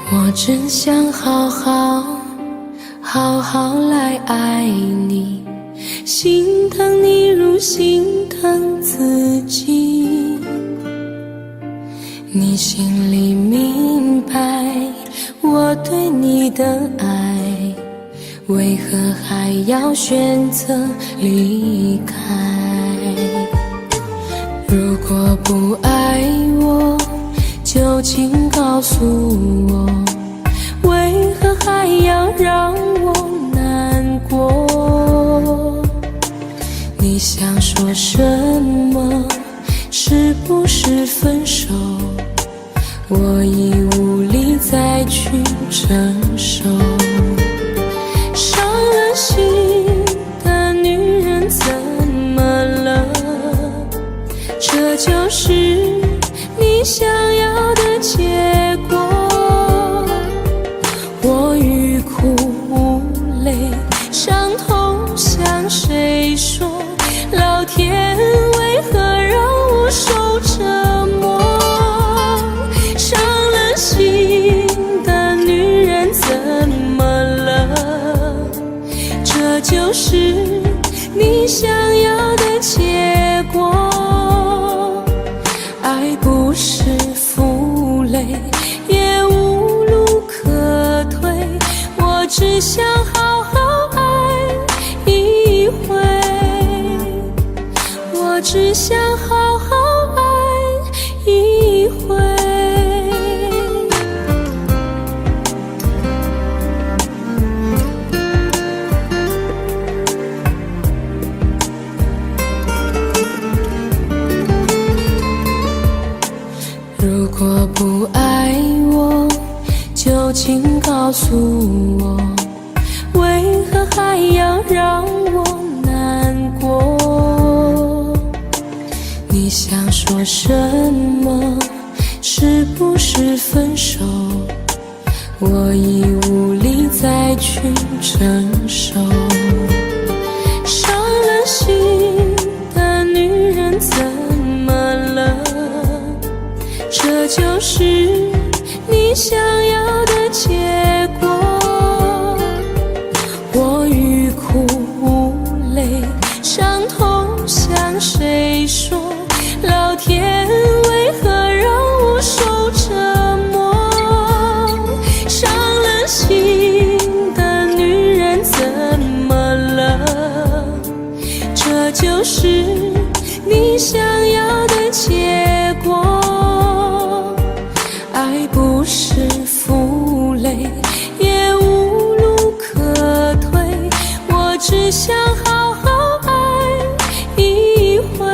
我真想好好来爱你，心疼你如心疼自己。你心里明白我对你的爱，为何还要选择离开？如果不爱我，就请告诉我，为何还要让我难过？你想说什么？是不是分手？我已无力再去承受。伤了心的女人怎么了？这就是你想要的结果。我欲哭无泪，伤痛向谁说？老天为何让我受折磨？伤了心的女人怎么了？这就是你想要的结果。爱不是负累，也无路可退，我只想好好爱一回，我只想好好爱一回。如果不爱我，就请告诉我，为何还要让我难过？你想说什么？是不是分手？我已无力再去承受。伤了心的女人怎么了？这就是你想要的结果。我欲哭无泪，伤痛向谁说？老天为何让我受折磨？伤了心的女人怎么了？这就是你想要的结果。爱不是负累，也无路可退，我只想好好爱一回。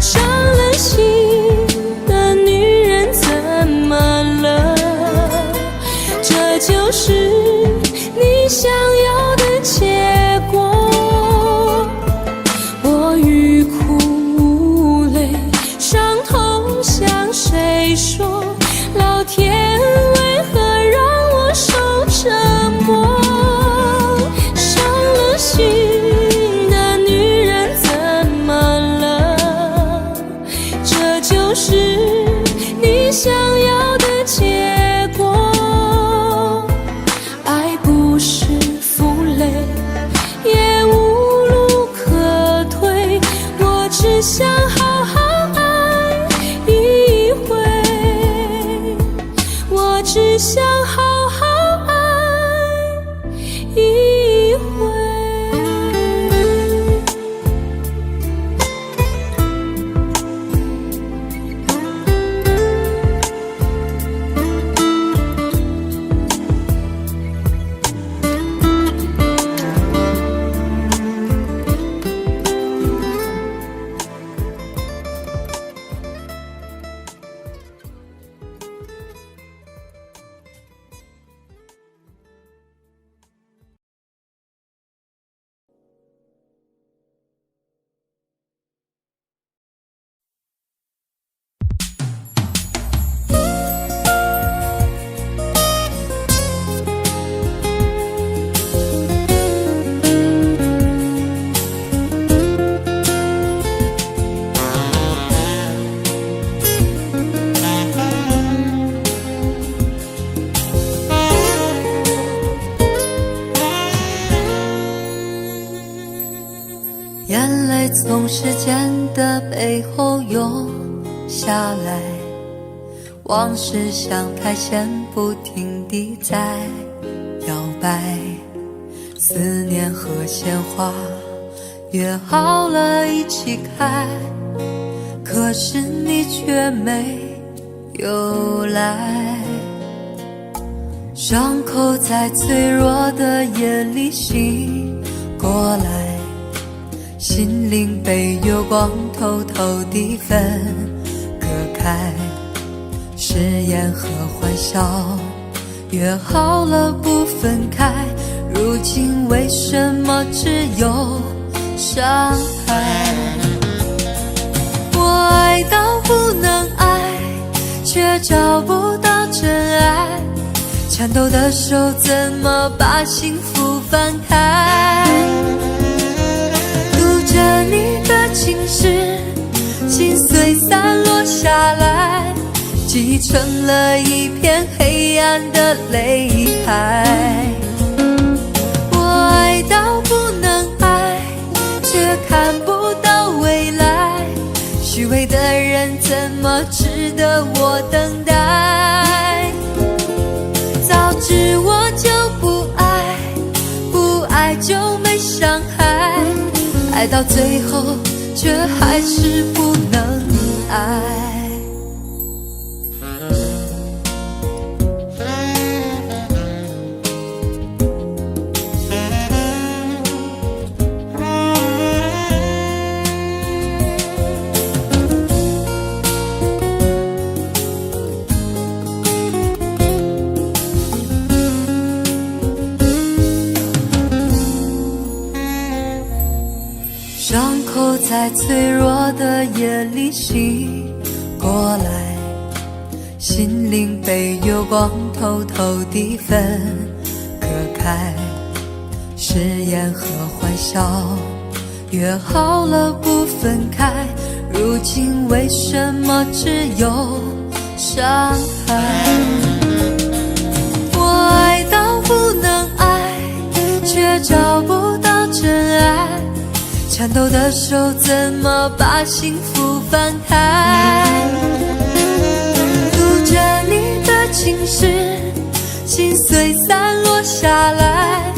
伤了心的女人怎么了？这就是你想要的结果。我欲哭无泪，伤痛向谁说？老天为何让我受折磨？伤了心的女人怎么了？这就是你想要的结果。爱不是负累，也无路可退，我只想好好爱一回，我只想好好爱一回。眼泪从时间的背后涌下来，往事像苔藓不停地在摇摆，思念和鲜花约好了一起开，可是你却没有来。伤口在脆弱的夜里醒过来，心灵被月光偷偷地分割开，誓言和欢笑，约好了不分开，如今为什么只有伤害？我爱到不能爱，却找不到真爱，颤抖的手怎么把幸福翻开？读着你的情诗，心碎散落下来，积成了一片黑暗的泪海。我爱到不能爱，却看不到未来，虚伪的人怎么值得我等待？早知我就不爱，不爱就没伤害，爱到最后却还是不能爱。伤口在脆弱的夜里醒过来，心灵被月光偷偷地分割开，誓言和欢笑约好了不分开，如今为什么只有伤害？我爱到不能爱，却找不到真爱，颤抖的手怎么把幸福翻开？读着你的情诗，心碎散落下来，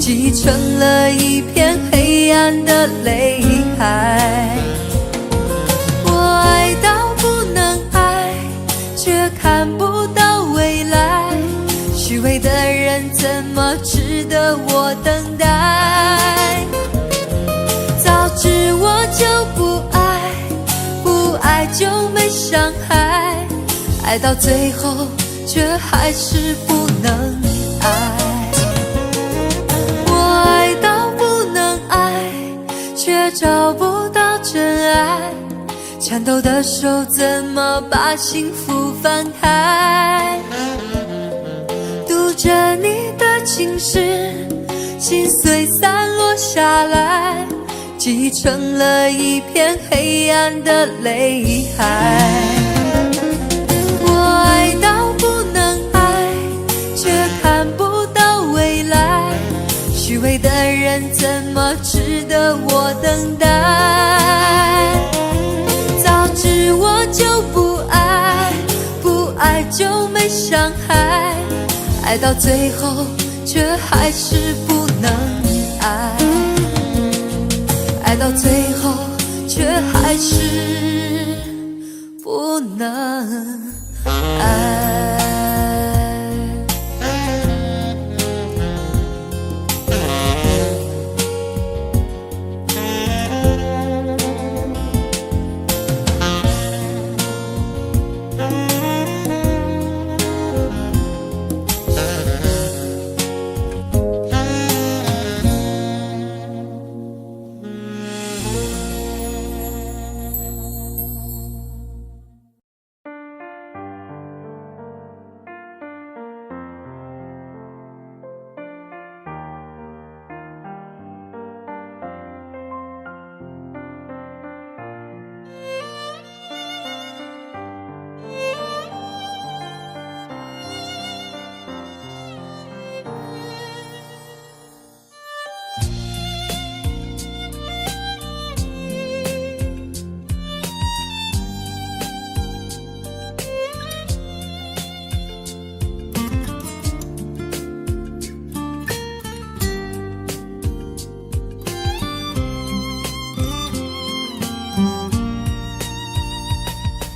积成了一片黑暗的泪海。我爱到不能爱，却看不到未来，虚伪的人怎么值得我等待？早知我就不爱，不爱就没伤害，爱到最后却还是不能爱。我爱到不能爱，却找不到真爱，颤抖的手怎么把幸福翻开？读着你的情诗，心碎散落下来，积成了一片黑暗的泪海。我爱到不能爱，却看不到未来，虚伪的人怎么值得我等待？早知我就不爱，不爱就没伤害，爱到最后却还是不能爱，爱到最后却还是不能爱。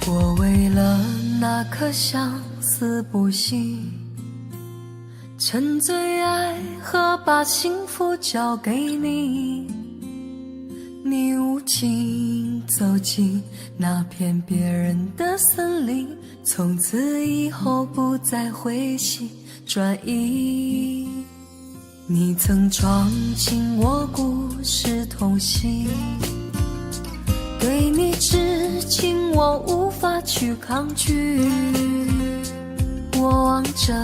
我为了那颗相思不息，沉醉爱和把幸福交给你，你无情走进那片别人的森林，从此以后不再回心转意。你曾闯进我故事痛心，对你至今我无法去抗拒。我望着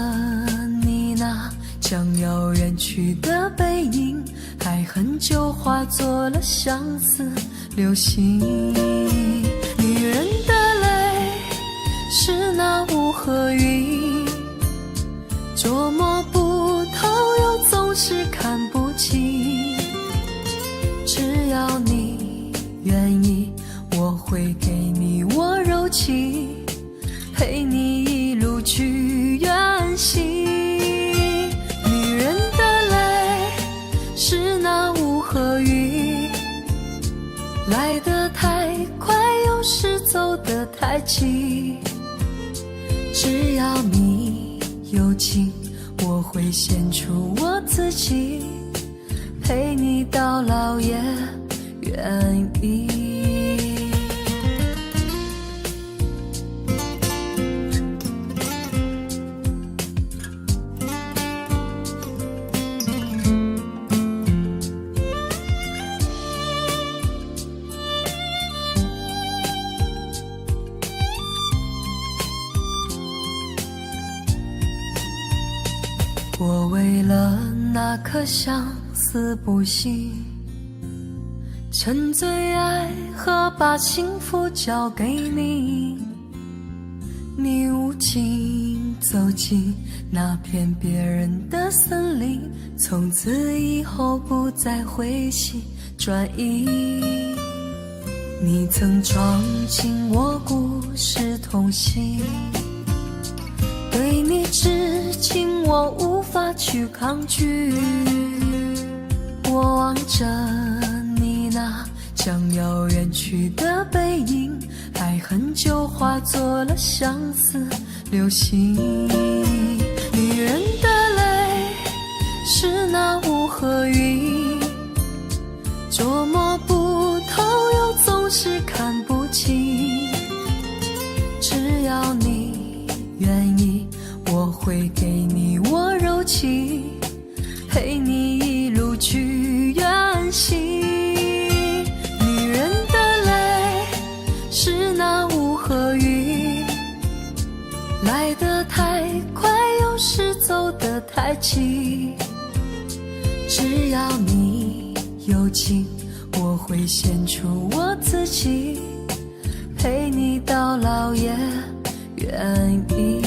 你那将要远去的背影，爱恨就化作了相思流星。女人的泪是那雾和云，捉摸不透又总是看不清。只要你愿意，我会给你我柔情，陪你一路去远行。女人的泪是那雾和云，来得太快又是走得太急。只要你有情，我会献出我自己，陪你到老也愿意。我为了那颗相思不息，沉醉爱和把幸福交给你。你无情走进那片别人的森林，从此以后不再回心转意。你曾闯进我故事痛心，对你至今我无法去抗拒。我望着你那将要远去的背影，爱恨就化作了相思流星。女人的泪是那雾和云，捉摸不透又总是看不清。只要你愿意，我会给你我柔情，陪你一路去远行。女人的泪是那雾和云，来得太快又是走得太急。只要你有情，我会献出我自己，陪你到老也愿意。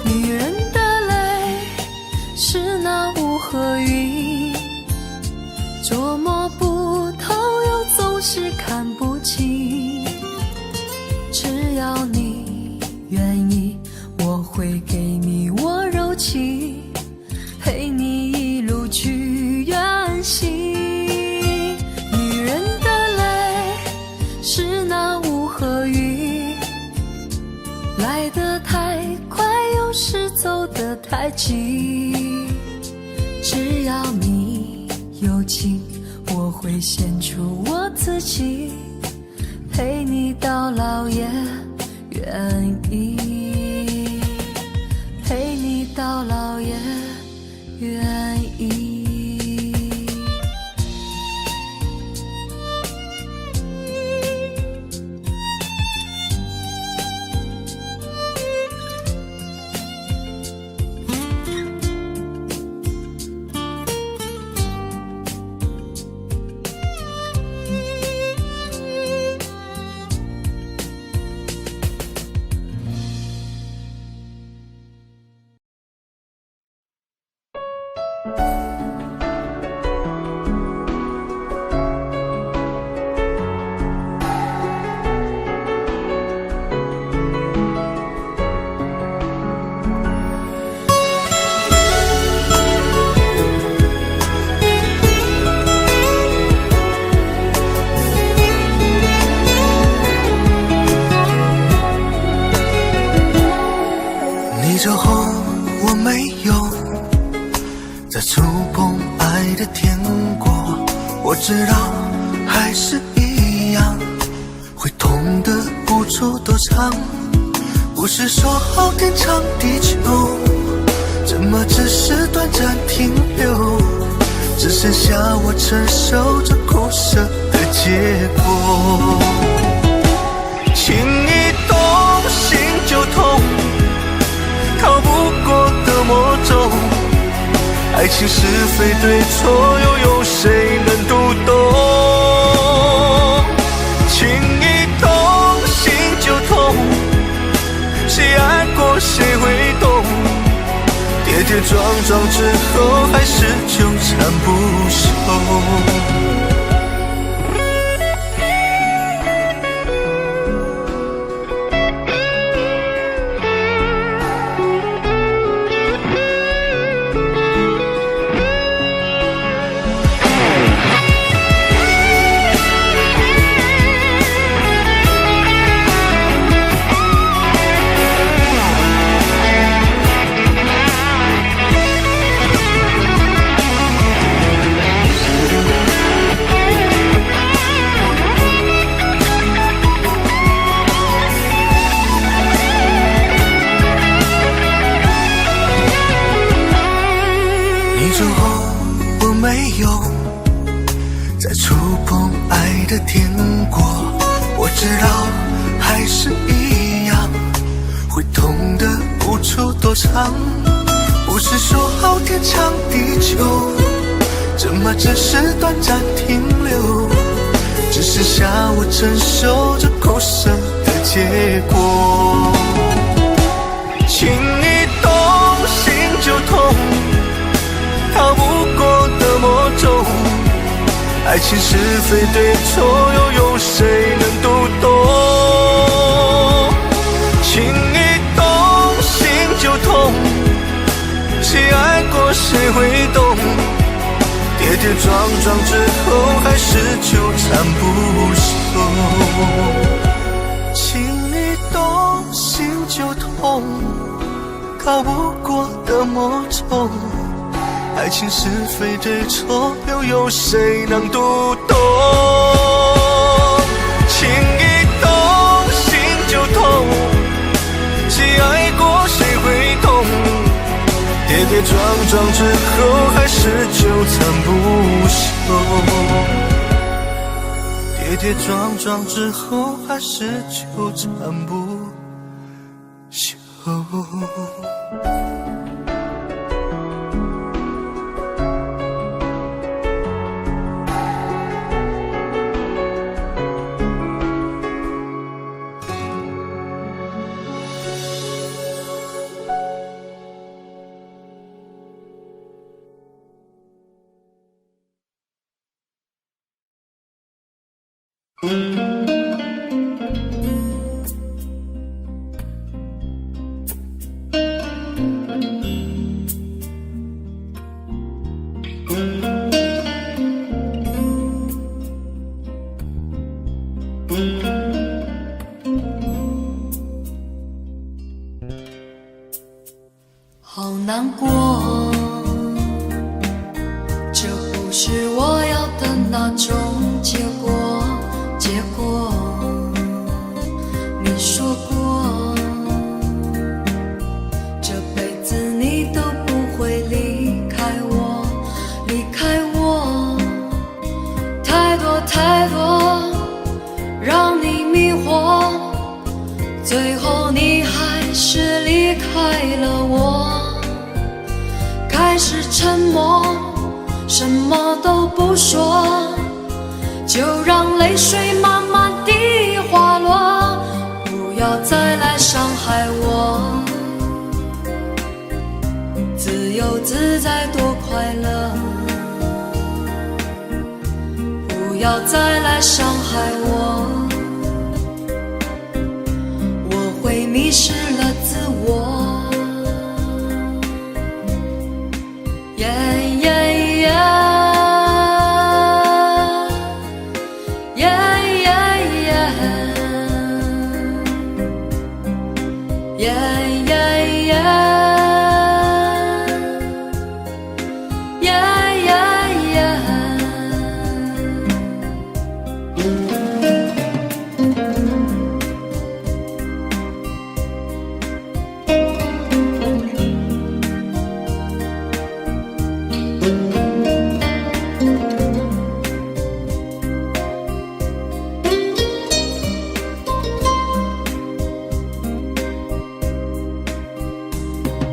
女人的泪是那雾和云，捉摸不透又总是看不清。只要你愿意，我会给你我柔情，陪你一路去远行。女人的泪是那雾和云，来得太快又是走得太急。只要你有情，我会献出我自己，陪你到老也愿意，陪你到老也愿意。你走后，我没有再触碰爱的天国。我知道还是一样，处多长，不是说好天长地久，怎么只是短暂停留？只剩下我承受着苦涩的结果。情一动心就痛，逃不过的魔咒。爱情是非对错，又有谁能读懂？情一动心就痛，谁爱过谁会懂？跌跌撞撞之后，还是纠缠不休。天国，我知道还是一样，会痛的无处躲藏。不是说好天长地久，怎么只是短暂停留？只剩下我承受着苦涩的结果。情一动心就痛，逃不过的魔咒。爱情是非对错，又有谁能读懂？情一动心就痛，谁爱过谁会懂？跌跌撞撞之后，还是纠缠不休。情一动心就痛，逃不过的魔咒。爱情是非对错，又有谁能读懂？情一动心就痛，谁爱过谁会懂？跌跌撞撞之后，还是纠缠不休。跌跌撞撞之后，还是纠缠不休。好难过，这不是我要的那种结果。你说过，这辈子你都不会离开我，太多太多让你迷惑，最后你还是离开了我。开始沉默，什么都不说，就让泪水慢慢地滑落，不要再来伤害我。自由自在多快乐，不要再来伤害我，我会迷失了自我。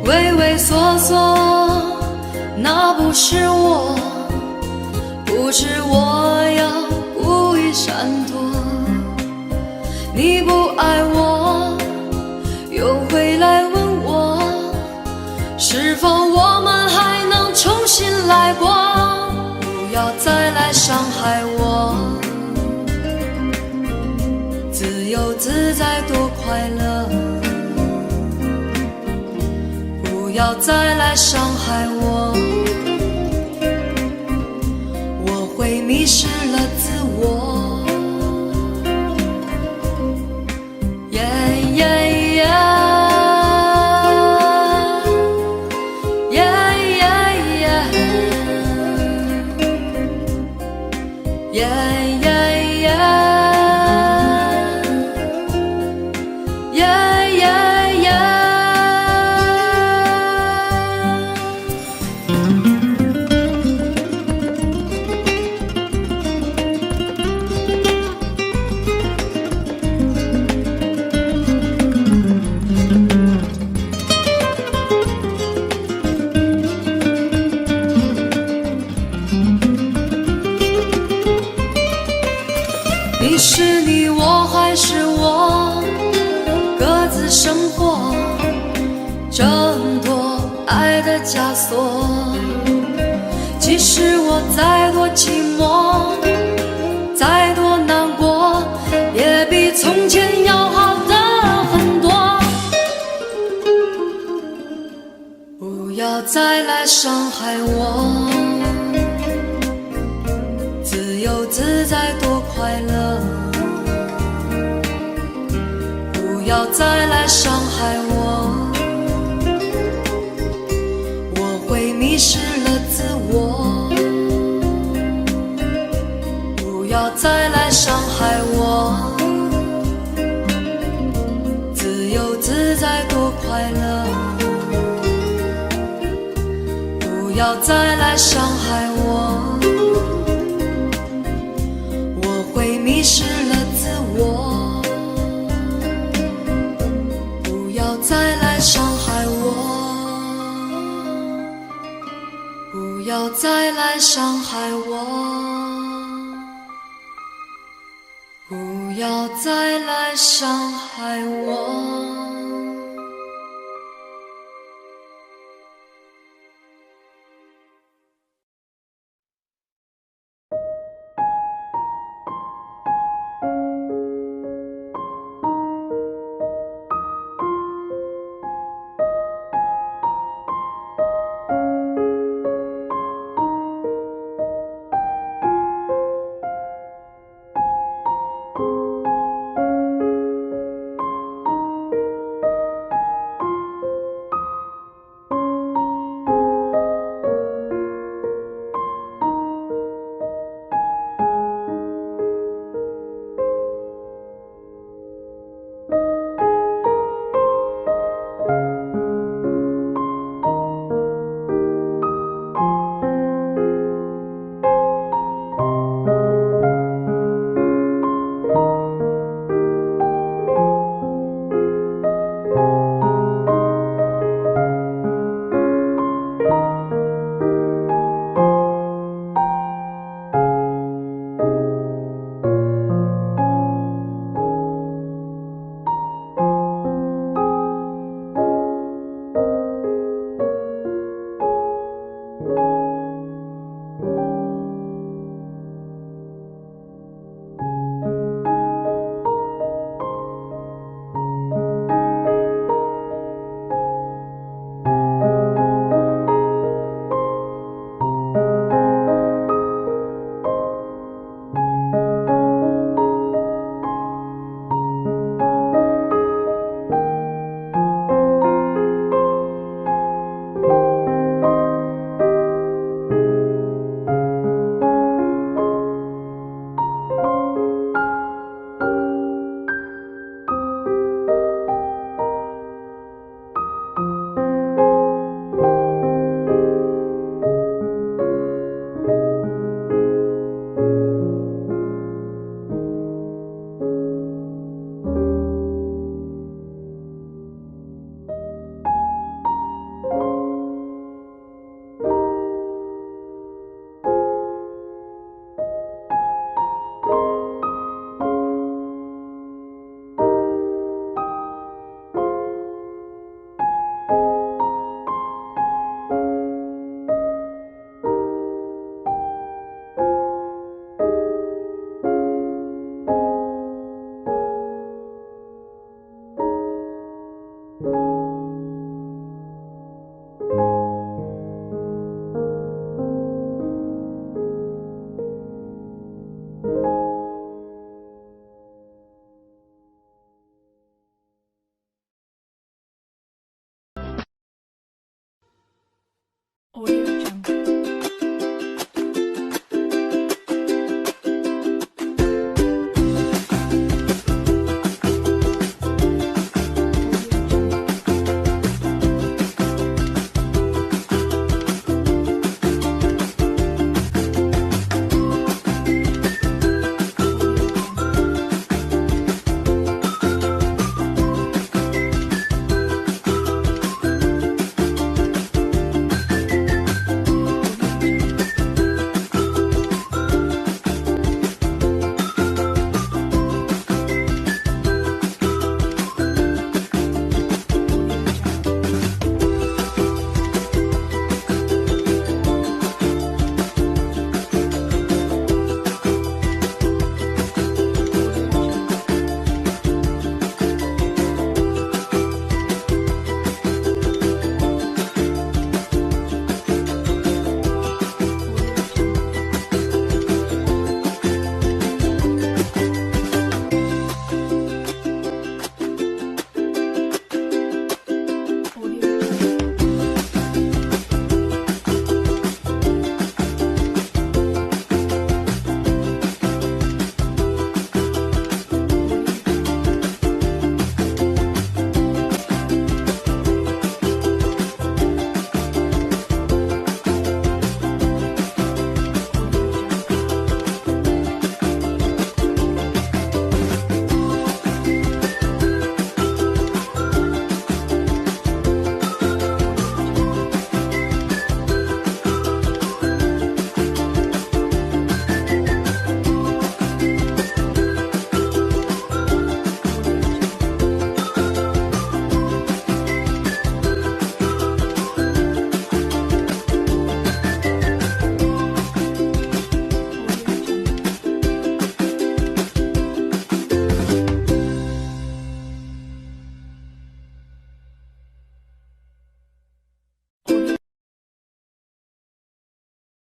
畏畏缩缩，那不是我，不知我要故意闪躲。你不爱我，又回来问我，是否我们还能重新来过？不要再来伤害我，自由自在多快乐。不要再来伤害我，我会迷失了自我。你是你，我还是我，各自生活，挣脱爱的枷锁。即使我再多寂寞，再多难过，也比从前要好的很多。不要再来伤害我，自由自在多快乐。不要再来伤害我，我会迷失了自我。不要再来伤害我，自由自在多快乐。不要再来伤害我，我会迷失了自我。不要再来伤害我，不要再来伤害我，不要再来伤害我。Audio Jungle.